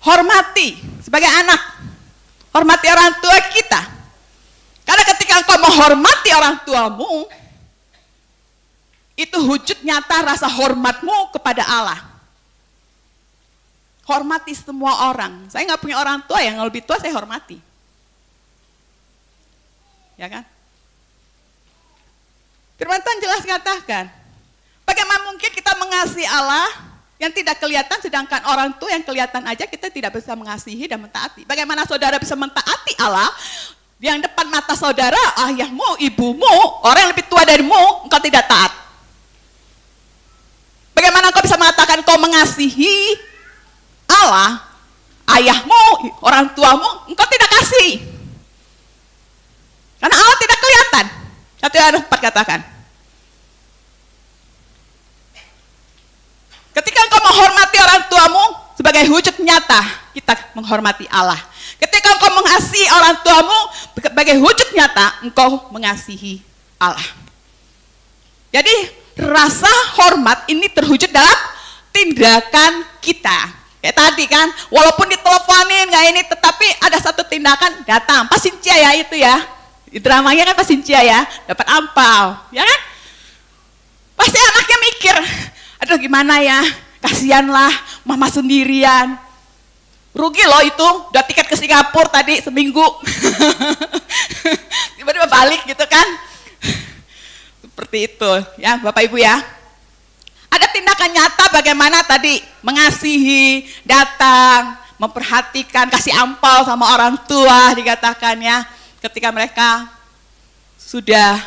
hormati sebagai anak. Hormati orang tua kita. Karena ketika engkau menghormati orang tuamu, itu wujud nyata rasa hormatmu kepada Allah. Hormati semua orang. Saya nggak punya orang tua yang lebih tua, saya hormati. Ya kan? Firman Tuhan jelas katakan, bagaimana mungkin kita mengasihi Allah yang tidak kelihatan, sedangkan orang tua yang kelihatan aja kita tidak bisa mengasihi dan mentaati. Bagaimana saudara bisa mentaati Allah yang depan mata saudara, ayahmu, ibumu, orang yang lebih tua darimu, engkau tidak taat. Bagaimana engkau bisa mengatakan engkau mengasihi Allah, ayahmu, orang tuamu, engkau tidak kasih. Karena Allah tidak kelihatan. 1 Yohanes 4 katakan. Ketika engkau menghormati orang tuamu, sebagai wujud nyata kita menghormati Allah. Ketika engkau mengasihi orang tuamu, sebagai wujud nyata engkau mengasihi Allah. Jadi rasa hormat ini terwujud dalam tindakan kita. Kayak tadi kan, walaupun diteleponin nggak ini, tetapi ada satu tindakan datang. Pas Sincia ya itu ya, di dramanya kan pas Sincia ya, dapat ampau, ya kan? Pasti anaknya mikir, aduh gimana ya, kasihanlah mama sendirian. Rugi loh itu, udah tiket ke Singapura tadi seminggu. Tiba-tiba balik gitu kan. Seperti itu ya Bapak Ibu ya. Ada tindakan nyata bagaimana tadi mengasihi, datang, memperhatikan, kasih ampau sama orang tua dikatakan ya. Ketika mereka sudah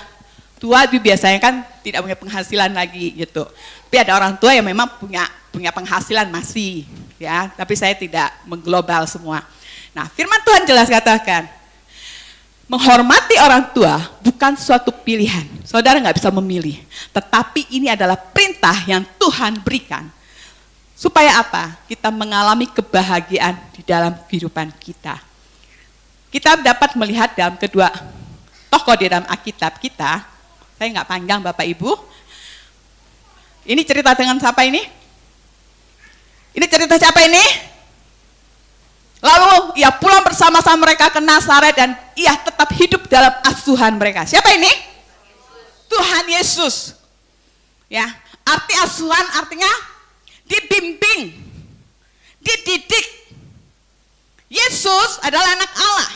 tua, biasanya kan tidak punya penghasilan lagi gitu. Tapi ada orang tua yang memang punya penghasilan masih ya. Tapi saya tidak mengglobal semua. Nah, firman Tuhan jelas katakan, menghormati orang tua bukan suatu pilihan. Saudara nggak bisa memilih. Tetapi ini adalah perintah yang Tuhan berikan. Supaya apa? Kita mengalami kebahagiaan di dalam kehidupan kita. Kita dapat melihat dalam kedua tokoh di dalam Alkitab kita. Saya nggak panjang Bapak Ibu. Ini cerita dengan siapa ini? Ini cerita siapa ini? Lalu ia pulang bersama-sama mereka ke Nazaret dan ia tetap hidup dalam asuhan mereka. Siapa ini? Tuhan Yesus. Ya, arti asuhan artinya dibimbing, dididik. Yesus adalah anak Allah.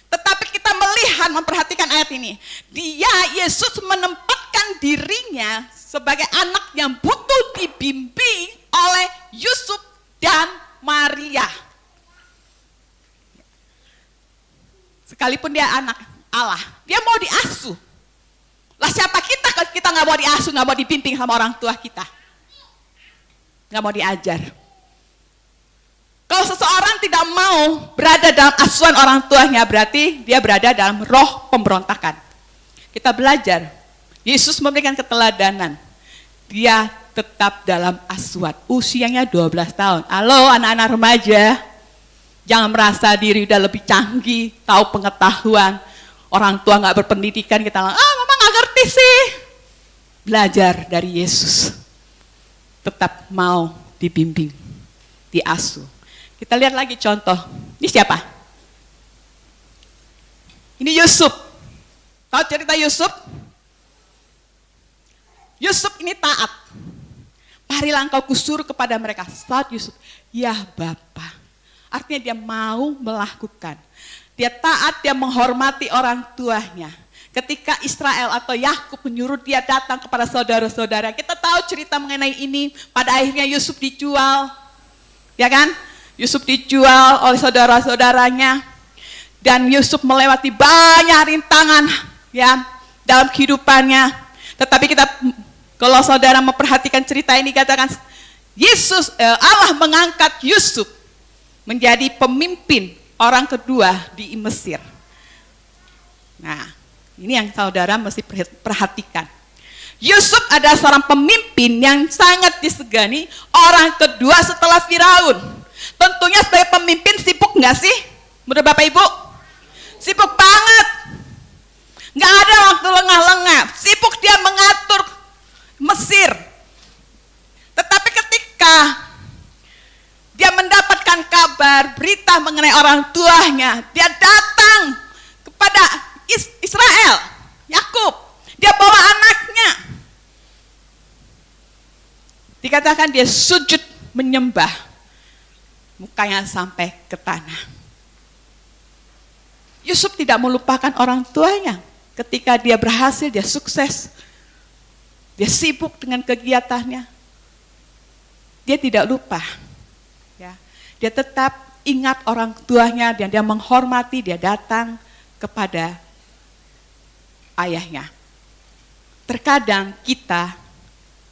Tetapi kita melihat, memperhatikan ayat ini. Dia, Yesus menempatkan dirinya sebagai anak yang butuh dibimbing oleh Yusuf dan Maria. Sekalipun dia anak Allah, dia mau diasuh. Lah siapa kita kalau kita nggak mau diasuh, nggak mau dibimbing sama orang tua kita? Nggak mau diajar. Kalau seseorang tidak mau berada dalam asuhan orang tuanya, berarti dia berada dalam roh pemberontakan. Kita belajar, Yesus memberikan keteladanan. Dia tetap dalam asuhan, usianya 12 tahun. Halo anak-anak remaja, jangan merasa diri udah lebih canggih, tahu pengetahuan. Orang tua nggak berpendidikan, kita bilang, mama nggak ngerti sih. Belajar dari Yesus. Tetap mau dibimbing, diasuh. Kita lihat lagi contoh. Ini siapa? Ini Yusuf. Tahu cerita Yusuf? Yusuf ini taat. Marilah engkau kusuruh kepada mereka. Saat Yusuf, ya Bapa. Artinya dia mau melakukan. Dia taat, dia menghormati orang tuanya. Ketika Israel atau Yakub menyuruh dia datang kepada saudara-saudara. Kita tahu cerita mengenai ini. Pada akhirnya Yusuf dijual. Ya kan? Yusuf dijual oleh saudara-saudaranya. Dan Yusuf melewati banyak rintangan ya dalam kehidupannya. Tetapi kita, kalau saudara memperhatikan cerita ini, katakan Allah mengangkat Yusuf menjadi pemimpin orang kedua di Mesir. Nah, ini yang saudara mesti perhatikan. Yusuf adalah seorang pemimpin yang sangat disegani, orang kedua setelah Firaun. Tentunya sebagai pemimpin sibuk nggak sih? Menurut Bapak Ibu? Sibuk banget. Nggak ada waktu lengah-lengah. Sibuk dia mengatur Mesir. Tetapi ketika dia mendapatkan kabar, berita mengenai orang tuanya, dia datang kepada Israel, Yakub. Dia bawa anaknya. Dikatakan dia sujud menyembah. Mukanya sampai ke tanah. Yusuf tidak melupakan orang tuanya. Ketika dia berhasil, dia sukses. Dia sibuk dengan kegiatannya. Dia tidak lupa. Ya. Dia tetap ingat orang tuanya dan dia menghormati, dia datang kepada ayahnya. Terkadang kita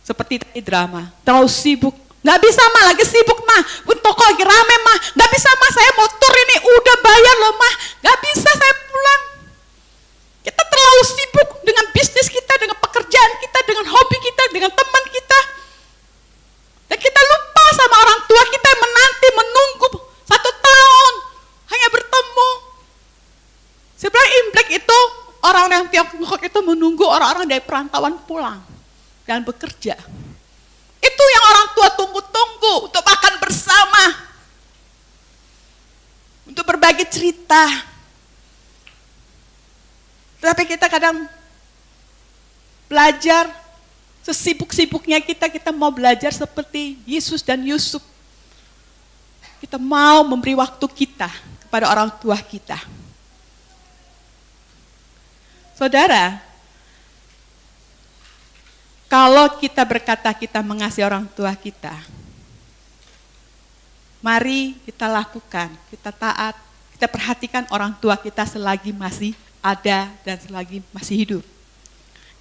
seperti tadi drama, terlalu sibuk. Nggak bisa mah, lagi sibuk mah, toko lagi rame mah, nggak bisa mah, saya mau tur ini, udah bayar loh mah, nggak bisa saya pulang. Kita terlalu sibuk dengan bisnis kita, dengan pekerjaan kita, dengan hobi kita, dengan teman kita. Dan kita lupa sama orang tua kita yang menanti, menunggu 1 tahun, hanya bertemu. Sebenarnya Imlek itu, orang-orang yang Tiongkok itu menunggu orang-orang dari perantauan pulang dan bekerja. Itu yang orang tua tunggu-tunggu untuk makan bersama. Untuk berbagi cerita. Tapi kita kadang belajar sesibuk-sibuknya kita mau belajar seperti Yesus dan Yusuf. Kita mau memberi waktu kita kepada orang tua kita. Saudara, Kalau kita berkata kita mengasihi orang tua kita, mari kita lakukan, kita taat, kita perhatikan orang tua kita selagi masih ada dan selagi masih hidup.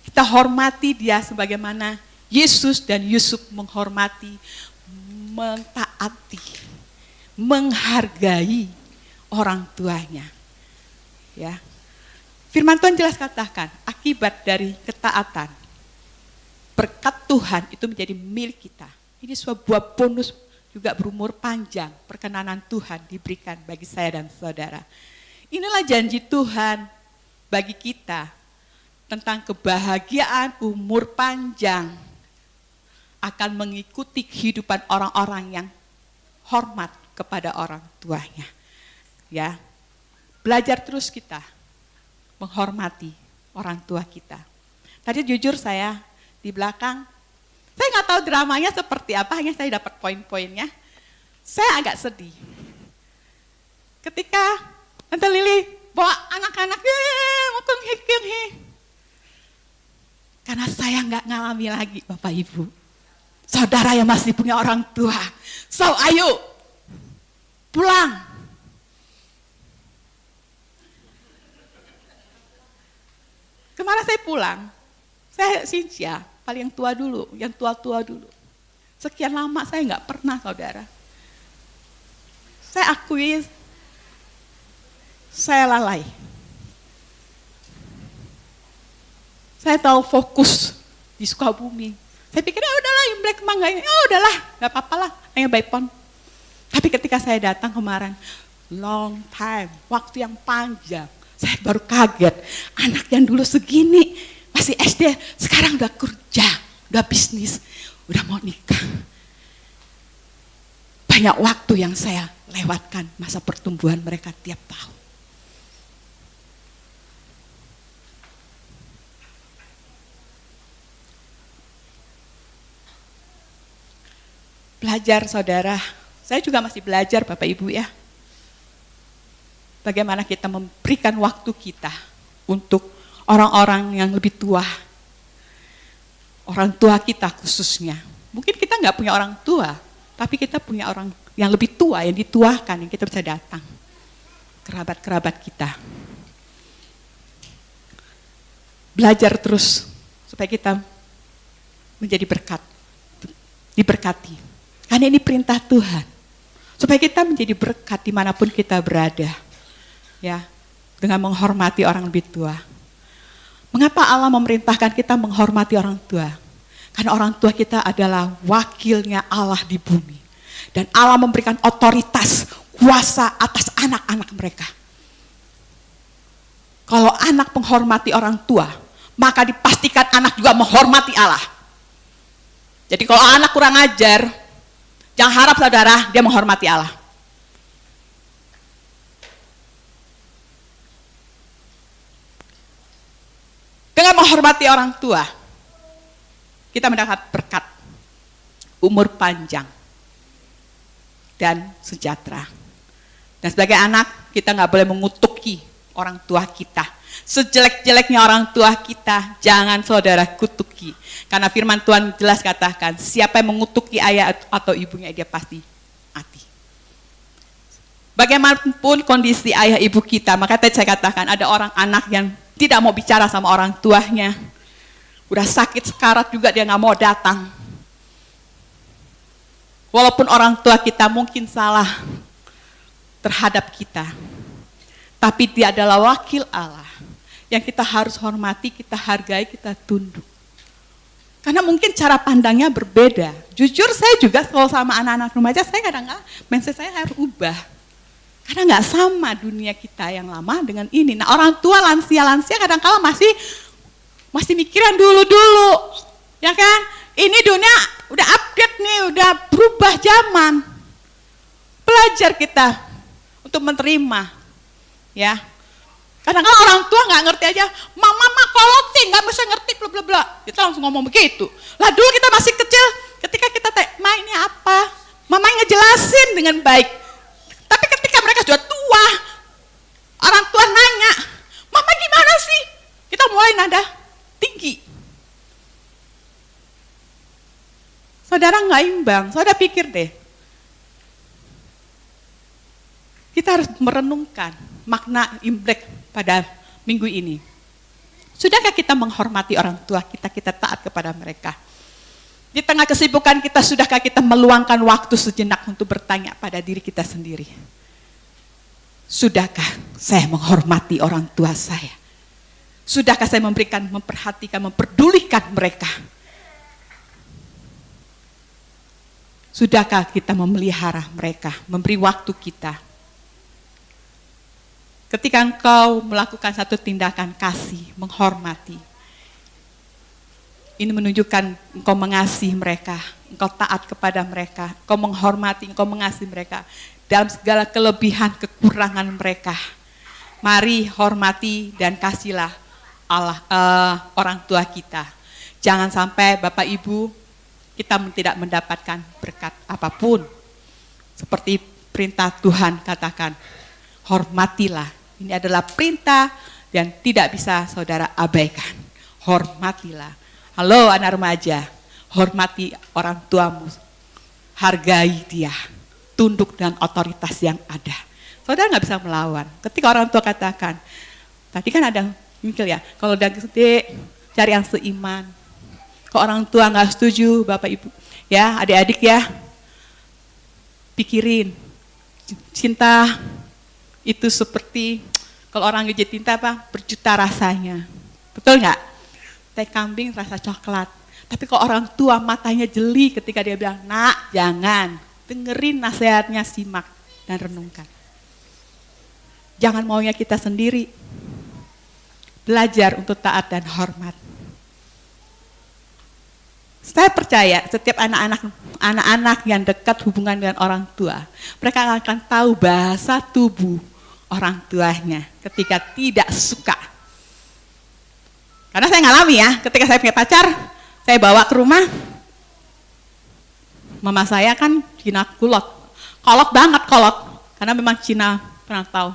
Kita hormati dia sebagaimana Yesus dan Yusuf menghormati, mentaati, menghargai orang tuanya. Ya. Firman Tuhan jelas katakan, akibat dari ketaatan, berkat Tuhan itu menjadi milik kita. Ini sebuah bonus juga berumur panjang, perkenanan Tuhan diberikan bagi saya dan saudara. Inilah janji Tuhan bagi kita tentang kebahagiaan umur panjang akan mengikuti kehidupan orang-orang yang hormat kepada orang tuanya. Ya, belajar terus kita menghormati orang tua kita. Tadi jujur saya di belakang, saya nggak tahu dramanya seperti apa, hanya saya dapat poin-poinnya. Saya agak sedih. Ketika Tante Lili bawa anak-anak, karena saya nggak ngalami lagi Bapak Ibu. Saudara yang masih punya orang tua, so ayo pulang. Kemana saya pulang? Saya Cynthia, paling tua dulu, yang tua-tua dulu. Sekian lama saya nggak pernah, saudara. Saya akui, saya lalai. Saya tahu fokus di Sukabumi. Saya pikir, ya udahlah, Imlek Mangga ini, ya udahlah, nggak apa-apa lah, hanya by phone. Tapi ketika saya datang kemarin, long time, waktu yang panjang, saya baru kaget, anak yang dulu segini, masih SD, sekarang udah kerja, udah bisnis, udah mau nikah. Banyak waktu yang saya lewatkan masa pertumbuhan mereka tiap tahun. Belajar saudara, saya juga masih belajar Bapak Ibu ya. Bagaimana kita memberikan waktu kita untuk orang-orang yang lebih tua. Orang tua kita khususnya. Mungkin kita nggak punya orang tua, tapi kita punya orang yang lebih tua, yang dituakan, yang kita bisa datang. Kerabat-kerabat kita. Belajar terus supaya kita menjadi berkat, diberkati. Karena ini perintah Tuhan. Supaya kita menjadi berkat dimanapun kita berada. Ya, dengan menghormati orang lebih tua. Mengapa Allah memerintahkan kita menghormati orang tua? Karena orang tua kita adalah wakilnya Allah di bumi. Dan Allah memberikan otoritas, kuasa atas anak-anak mereka. Kalau anak menghormati orang tua, maka dipastikan anak juga menghormati Allah. Jadi kalau anak kurang ajar, jangan harap saudara dia menghormati Allah. Dengan menghormati orang tua, kita mendapat berkat, umur panjang, dan sejahtera. Dan sebagai anak, kita nggak boleh mengutuki orang tua kita. Sejelek-jeleknya orang tua kita, jangan saudara kutuki. Karena firman Tuhan jelas katakan, siapa yang mengutuki ayah atau ibunya, dia pasti mati. Bagaimanapun kondisi ayah ibu kita, maka tadi saya katakan ada orang anak yang tidak mau bicara sama orang tuanya. Udah sakit sekarat juga dia nggak mau datang. Walaupun orang tua kita mungkin salah terhadap kita. Tapi dia adalah wakil Allah. Yang kita harus hormati, kita hargai, kita tunduk. Karena mungkin cara pandangnya berbeda. Jujur saya juga kalau sama anak-anak remaja, saya kadang-kadang mindset saya harus ubah. Karena nggak sama dunia kita yang lama dengan ini. Nah orang tua lansia-lansia kadang-kala masih mikiran dulu-dulu. Ya kan? Ini dunia udah update nih, udah berubah zaman. Belajar kita untuk menerima. Ya. Kadang-kadang orang tua nggak ngerti aja, mama kolot sih nggak bisa ngerti bla bla bla. Kita langsung ngomong begitu. Lah dulu kita masih kecil, ketika kita ma ini apa? Mama ngejelasin dengan baik. Tapi ketika mereka sudah tua, orang tua nanya, mama gimana sih? Kita mulai nada tinggi. Saudara nggak imbang. Saudara pikir deh. Kita harus merenungkan makna Imlek pada minggu ini. Sudahkah kita menghormati orang tua kita, kita taat kepada mereka? Di tengah kesibukan kita, sudahkah kita meluangkan waktu sejenak untuk bertanya pada diri kita sendiri? Sudahkah saya menghormati orang tua saya? Sudahkah saya memperhatikan, memperdulikan mereka? Sudahkah kita memelihara mereka, memberi waktu kita? Ketika engkau melakukan satu tindakan kasih, menghormati, ini menunjukkan engkau mengasihi mereka, engkau taat kepada mereka, engkau menghormati, engkau mengasihi mereka dalam segala kelebihan, kekurangan mereka. Mari hormati dan kasihlah orang tua kita. Jangan sampai Bapak Ibu kita tidak mendapatkan berkat apapun. Seperti perintah Tuhan katakan, hormatilah. Ini adalah perintah yang tidak bisa saudara abaikan. Hormatilah. Halo anak remaja, hormati orang tuamu. Hargai dia. Tunduk dengan otoritas yang ada. Saudara nggak bisa melawan. Ketika orang tua katakan, tadi kan ada mikir ya, kalau udah gede cari yang seiman. Kalau orang tua nggak setuju, Bapak Ibu, ya adik-adik ya, pikirin. Cinta itu seperti, kalau orang ngejat cinta apa? Berjuta rasanya. Betul nggak? Teh kambing rasa coklat. Tapi kalau orang tua matanya jeli ketika dia bilang, nak jangan. Dengerin nasihatnya, simak dan renungkan. Jangan maunya kita sendiri. Belajar untuk taat dan hormat. Saya percaya setiap anak-anak yang dekat hubungan dengan orang tua, mereka akan tahu bahasa tubuh orang tuanya ketika tidak suka. Karena saya ngalami ya, ketika saya punya pacar, saya bawa ke rumah, mama saya kan Cina kolot banget, karena memang Cina pernah tahu.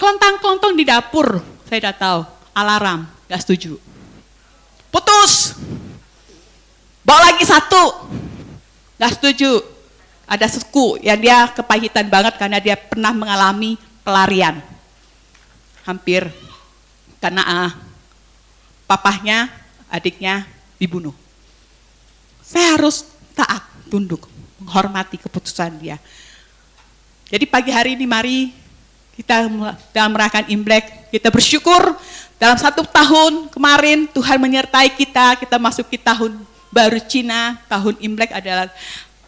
Kelontang-kelontong di dapur, saya udah tahu, alarm, gak setuju. Putus, bawa lagi satu, gak setuju. Ada suku yang dia kepahitan banget karena dia pernah mengalami pelarian. Hampir karena papahnya, adiknya dibunuh. Saya harus taat, tunduk, menghormati keputusan dia. Jadi pagi hari ini mari kita dalam merayakan Imlek, kita bersyukur dalam 1 tahun kemarin Tuhan menyertai kita masuki tahun baru Cina. Tahun Imlek adalah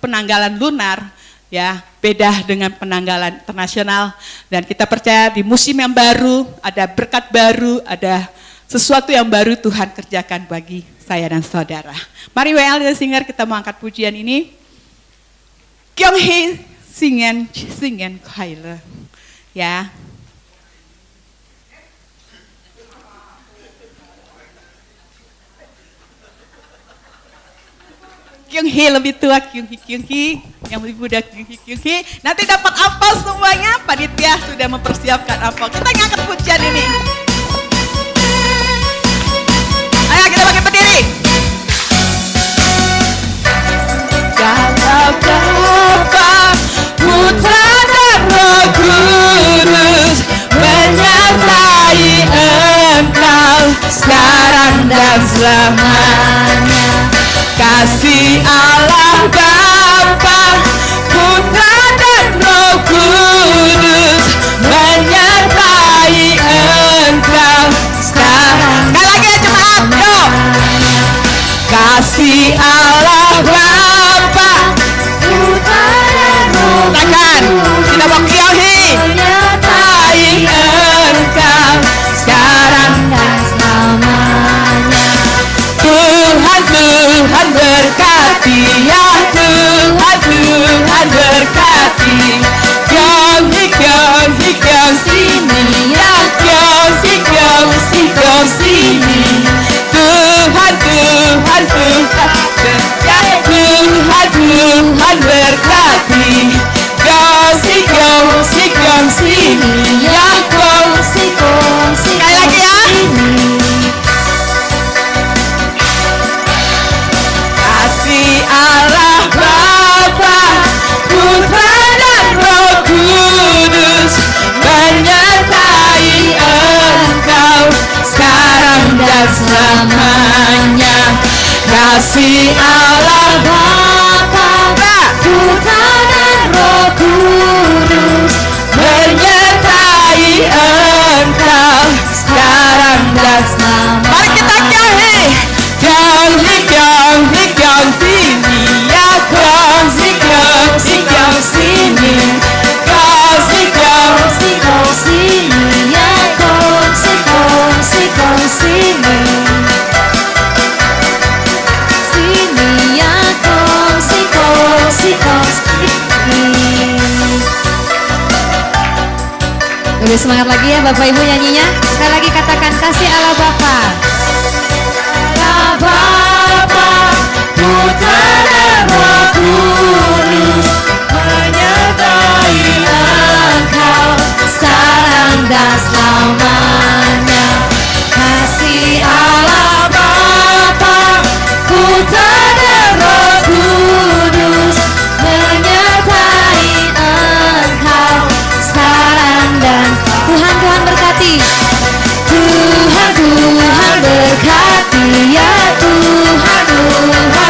penanggalan lunar, ya beda dengan penanggalan internasional. Dan kita percaya di musim yang baru, ada berkat baru, ada sesuatu yang baru Tuhan kerjakan bagi saya dan saudara. Mari WL Singer kita mau angkat pujian ini. Kyung Hee singen Kaila. Ya. Kyung Hee lebih tua, Kyung Hee, yang lebih muda Kyung Hee. Nanti dapat ampau semuanya, panitia sudah mempersiapkan ampau. Kita ngangkat pujian ini. Ayo kita bagi berdiri. Kalau Bapa, Putra dan Roh Kudus menyertai engkau sekarang dan selamanya. Kasih Allah Bapa, Putra dan Roh Kudus menyertai engkau sekarang. Sekali lagi ya jemaat, yuk. Kasih Allah Bapa, Putra dan Roh Kudus, kita mau Kyung Hee menyertai engkau sekarang dan selamanya. Tuhan berkati, ya Tuhan berkati. Kyung Hee sini, ya Kyung Hee sini. Tuhan kasih Allah Bapa, Putra dan Roh Kudus menyertai engkau sekarang dan selamanya. Mari kita nyanyi. Gang sini ya, gang sini, gang sini ya, sini. Sini ya, kongsi. Lebih semangat lagi ya Bapak Ibu nyanyinya. Sekali lagi katakan kasih Allah Bapa. Allah Bapa, Putra dan Roh Kudus menyertai engkau sekarang dan selamanya. Kasih Allah Bapa, Putra dan Roh Kudus menyertai engkau sekarang dan Tuhan berkati. Tuhan berkati ya, Tuhan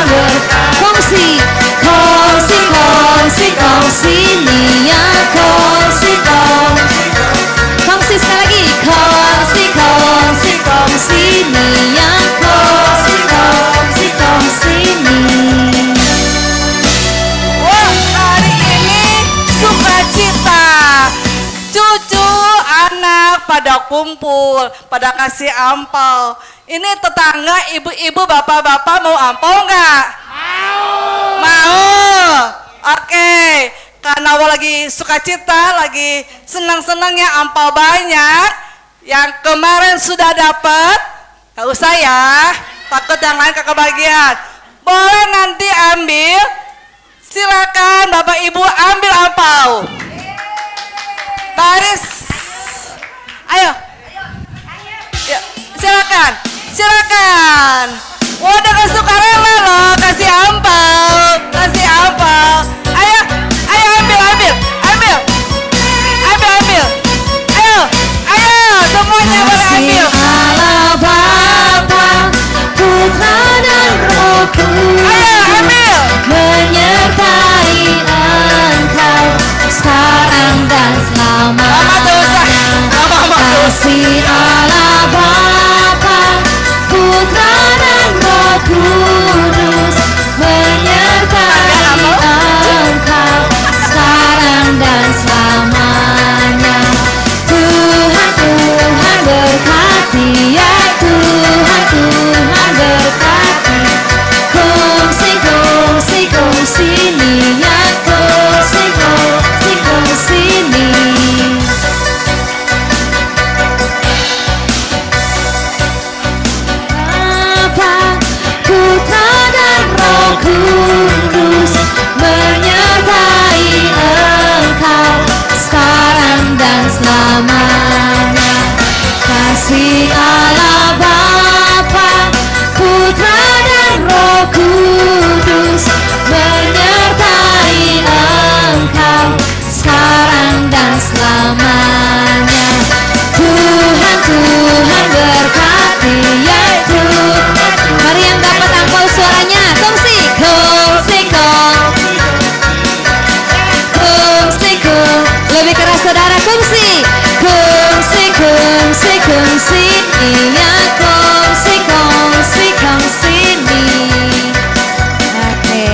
berkati. Kongsi nih ya, kongsi. Kongsi sekali lagi. Kongsi nih ya, kongsi nih. Wah, hari ini sukacita. Cucu, anak pada kumpul, pada kasih ampau. Ini tetangga, ibu-ibu, bapak-bapak mau ampau nggak? Mau. Oke. Karena lagi sukacita, lagi senang-senangnya ampau banyak. Yang kemarin sudah dapat, nggak usah ya. Takut yang lain kebagian. Boleh nanti ambil. Silakan Bapak Ibu ambil ampau. Baris. Ayo. Ya, silakan. Wah, dengan sukarela loh, kasih ampau. Ayo ambil. Ayo, semuanya boleh ambil. Allah Bapa, Putra dan Roh Kudus. Ayo ambil. Menyertai engkau sekarang dan selamanya. Kasih Allah Bapa, Putra dan Roh Kudus menyertai engkau sekarang dan selamanya. Tuhan berkati ya, Tuhan berkati. Kongsi nih ya, kongsi nih. Bapa, Putra dan Roh Kudus menyertai engkau sekarang dan selamanya. Kasih Allah Bapa, Putra dan Roh Kudus menyertai engkau sekarang dan selamanya. Tuhan berkati ya, Mari yang dapat ampau suaranya. Kongsi. Lebih keras saudara. Kongsi iya, kongsi nih. Oke.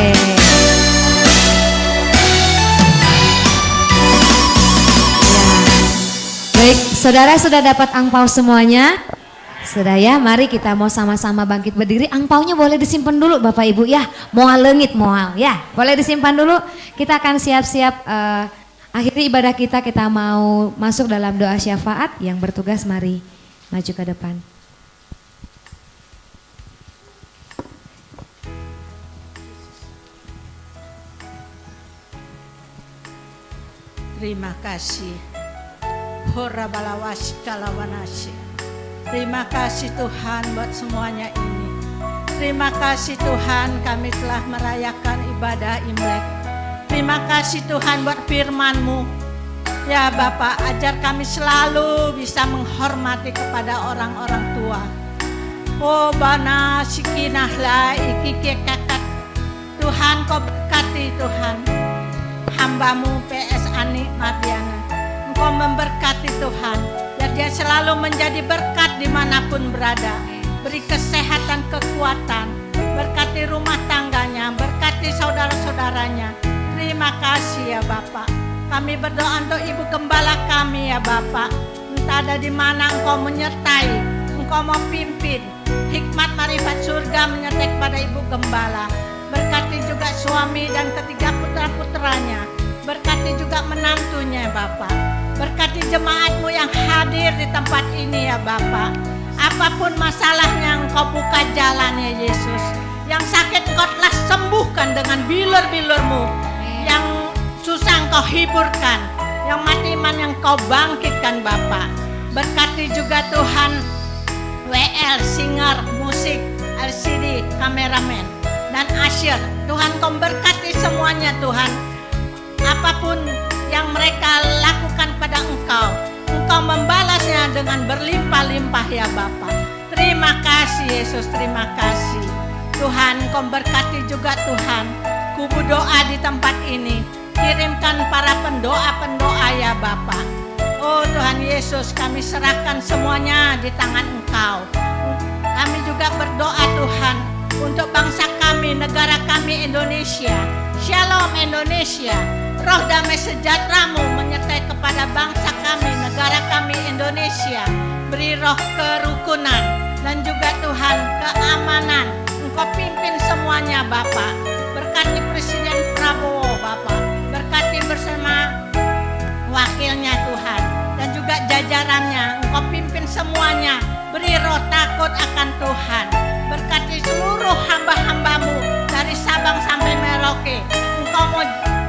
Baik, saudara sudah dapat angpau semuanya? Sudah ya, mari kita mau sama-sama bangkit berdiri. Angpaunya boleh disimpan dulu Bapak Ibu ya. Moal leungit moal ya. Boleh disimpan dulu. Kita akan siap-siap akhiri ibadah kita mau masuk dalam doa syafaat. Yang bertugas mari maju ke depan. Terima kasih. Hora balawashi kalawanashi. Terima kasih Tuhan buat semuanya ini. Terima kasih Tuhan kami telah merayakan ibadah Imlek. Terima kasih Tuhan buat firman-Mu. Ya Bapak, ajar kami selalu bisa menghormati kepada orang-orang tua. Oh bana sikinah la ikiki kakak. Tuhan kau berkati Tuhan. Hambamu PS Ani Mardiana. Engkau memberkati Tuhan. Biar dia selalu menjadi berkat dimanapun berada. Beri kesehatan, kekuatan. Berkati rumah tangganya. Berkati saudara-saudaranya. Terima kasih ya Bapak. Kami berdoa untuk Ibu Gembala kami ya Bapak. Entah ada di mana Engkau menyertai. Engkau mau pimpin. Hikmat marifat surga menyertai kepada Ibu Gembala. Berkati juga suami dan ketiga putra-putranya. Berkati juga menantunya Bapak. Berkati jemaatmu yang hadir di tempat ini ya Bapak. Apapun masalahnya Engkau buka jalannya Yesus. Yang sakit Engkau telah sembuhkan dengan bilur-bilurmu. Yang susah Engkau hiburkan. Yang mati iman yang Engkau bangkitkan Bapak. Berkati juga Tuhan WL, singer, musik, LCD, kameramen, dan Asyir. Tuhan Kau berkati semuanya Tuhan. Apapun yang mereka lakukan pada Engkau, Engkau membalasnya dengan berlimpah-limpah ya Bapa. Terima kasih Yesus, terima kasih. Tuhan Kau berkati juga Tuhan. Kubu doa di tempat ini. Kirimkan para pendoa-pendoa ya Bapa. Oh Tuhan Yesus, kami serahkan semuanya di tangan Engkau. Kami juga berdoa Tuhan untuk bangsa kami, negara kami Indonesia. Shalom Indonesia. Roh damai sejahtera-Mu menyertai kepada bangsa kami, negara kami Indonesia. Beri roh kerukunan dan juga Tuhan keamanan. Engkau pimpin semuanya Bapak. Berkati Presiden Prabowo Bapak. Berkati bersama wakilnya Tuhan dan juga jajarannya. Engkau pimpin semuanya. Beri roh takut akan Tuhan. Berkati seluruh hamba-hambamu dari Sabang sampai Merauke. Engkau mau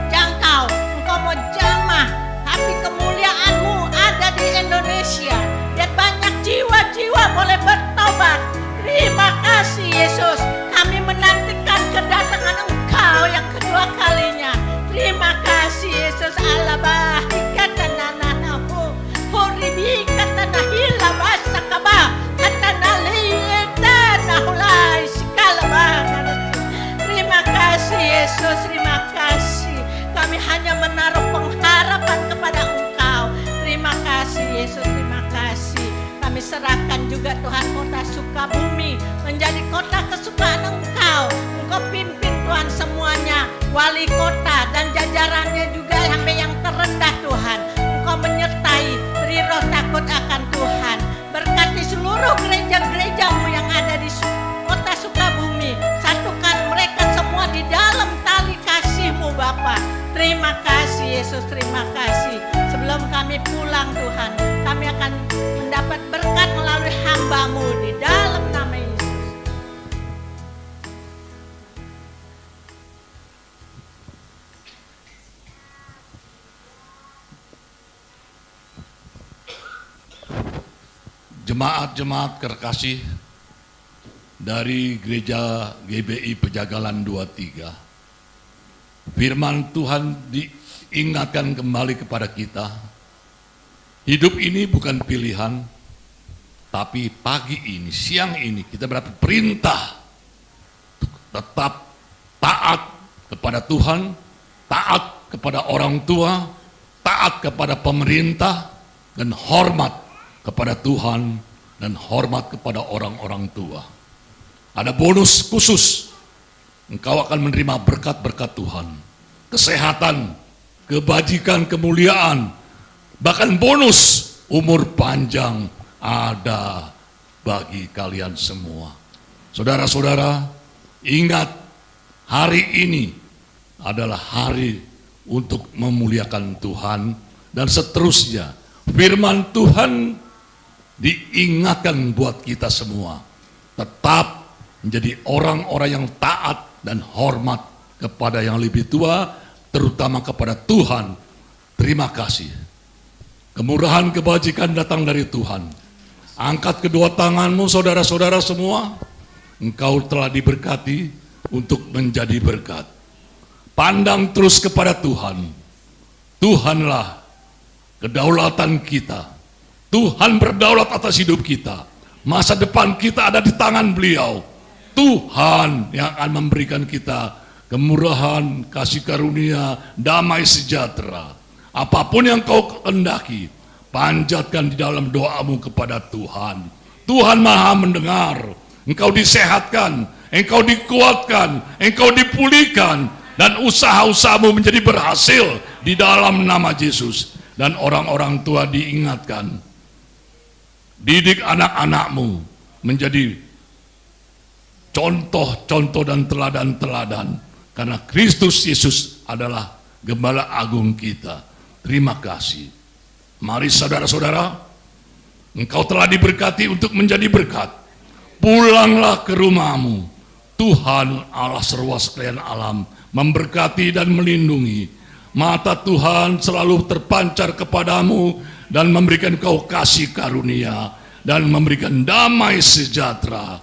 jangkau, Engkau mau jamah. Tapi kemuliaan-Mu ada di Indonesia. Dan banyak jiwa-jiwa boleh bertobat. Terima kasih Yesus. Kami menantikan kedatangan Engkau yang kedua kalinya. Terima kasih Yesus. Allah hikatananahu horibi katanahila basakaba katanaliyetanaulai sikalaba. Terima kasih Yesus, terima kasih. Kami hanya menaruh pengharapan kepada Engkau. Terima kasih Yesus, terima kasih. Kami serahkan juga Tuhan kota Sukabumi menjadi kota kesukaan Engkau. Engkau pimpin Tuhan semuanya, wali kota dan jajarannya juga sampai yang terendah Tuhan. Engkau menyertai, beri roh takut akan Tuhan. Berkati seluruh gereja-gereja-Mu yang ada di kota Sukabumi. Satukan mereka semua di dalam tali kasih-Mu Bapa. Terima kasih Yesus, terima kasih. Sebelum kami pulang Tuhan, kami akan mendapat berkat melalui hamba-Mu di dalam nama Yesus. Jemaat-jemaat terkasih dari Gereja GBI Pejagalan 23. Firman Tuhan diingatkan kembali kepada kita. Hidup ini bukan pilihan, tapi pagi ini, siang ini kita mendapat perintah tetap taat kepada Tuhan, taat kepada orang tua, taat kepada pemerintah, dan hormat kepada Tuhan dan hormat kepada orang-orang tua. Ada bonus khusus. Engkau akan menerima berkat-berkat Tuhan. Kesehatan, kebajikan, kemuliaan, bahkan bonus umur panjang ada bagi kalian semua. Saudara-saudara, ingat hari ini adalah hari untuk memuliakan Tuhan dan seterusnya. Firman Tuhan diingatkan buat kita semua. Tetap menjadi orang-orang yang taat dan hormat kepada yang lebih tua, terutama kepada Tuhan. Terima kasih. Kemurahan kebajikan datang dari Tuhan. Angkat kedua tanganmu saudara-saudara semua. Engkau telah diberkati untuk menjadi berkat. Pandang terus kepada Tuhan. Tuhanlah kedaulatan kita. Tuhan berdaulat atas hidup kita. Masa depan kita ada di tangan beliau. Tuhan yang akan memberikan kita kemurahan, kasih karunia, damai sejahtera. Apapun yang kau kehendaki, panjatkan di dalam doamu kepada Tuhan. Tuhan Maha mendengar. Engkau disehatkan, engkau dikuatkan, engkau dipulihkan, dan usaha-usahamu menjadi berhasil di dalam nama Yesus. Dan orang-orang tua diingatkan, didik anak-anakmu menjadi contoh-contoh dan teladan-teladan, karena Kristus Yesus adalah Gembala Agung kita. Terima kasih. Mari saudara-saudara, engkau telah diberkati untuk menjadi berkat. Pulanglah ke rumahmu. Tuhan Allah serwa sekalian alam memberkati dan melindungi. Mata Tuhan selalu terpancar kepadamu dan memberikan kau kasih karunia dan memberikan damai sejahtera.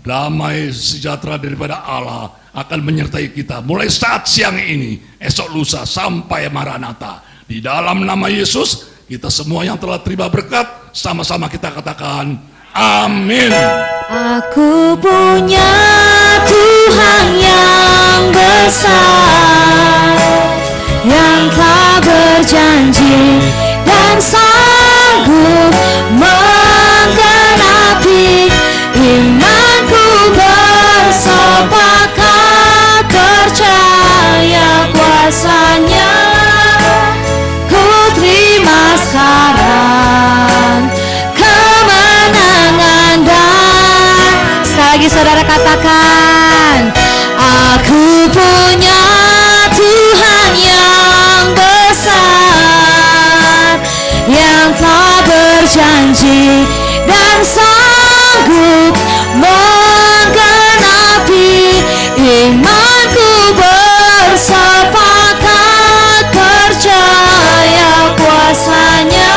Damai sejahtera daripada Allah akan menyertai kita mulai saat siang ini, esok lusa sampai Maranatha. Di dalam nama Yesus, kita semua yang telah terima berkat, sama-sama kita katakan amin. Aku punya Tuhan yang besar, yang telah berjanji dan sanggup menggenapi imanku, bersepakat percaya kuasanya. Ku terima sekarang kemenangan dan sekali lagi saudara katakan, aku punya Tuhan yang besar, yang telah berjanji dan sanggup menggenapi imanku, bersepakat percaya kuasanya.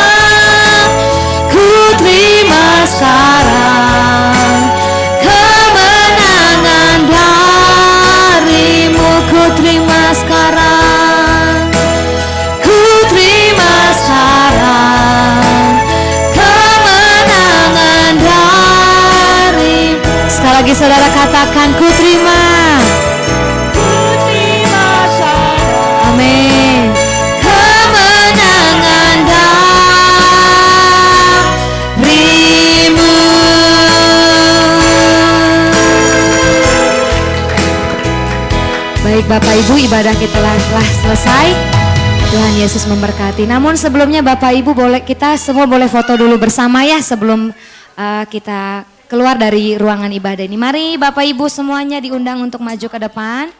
Ku terima sekarang kemenangan darimu. Ku terima sekarang, ku terima sekarang kemenangan darimu. Sekali lagi saudara katakan, ku terima. Amin. Kemenangan darimu. Baik Bapak Ibu, ibadah kita telah selesai. Tuhan Yesus memberkati. Namun sebelumnya Bapak Ibu, kita semua boleh foto dulu bersama ya sebelum kita keluar dari ruangan ibadah ini. Mari Bapak Ibu semuanya diundang untuk maju ke depan.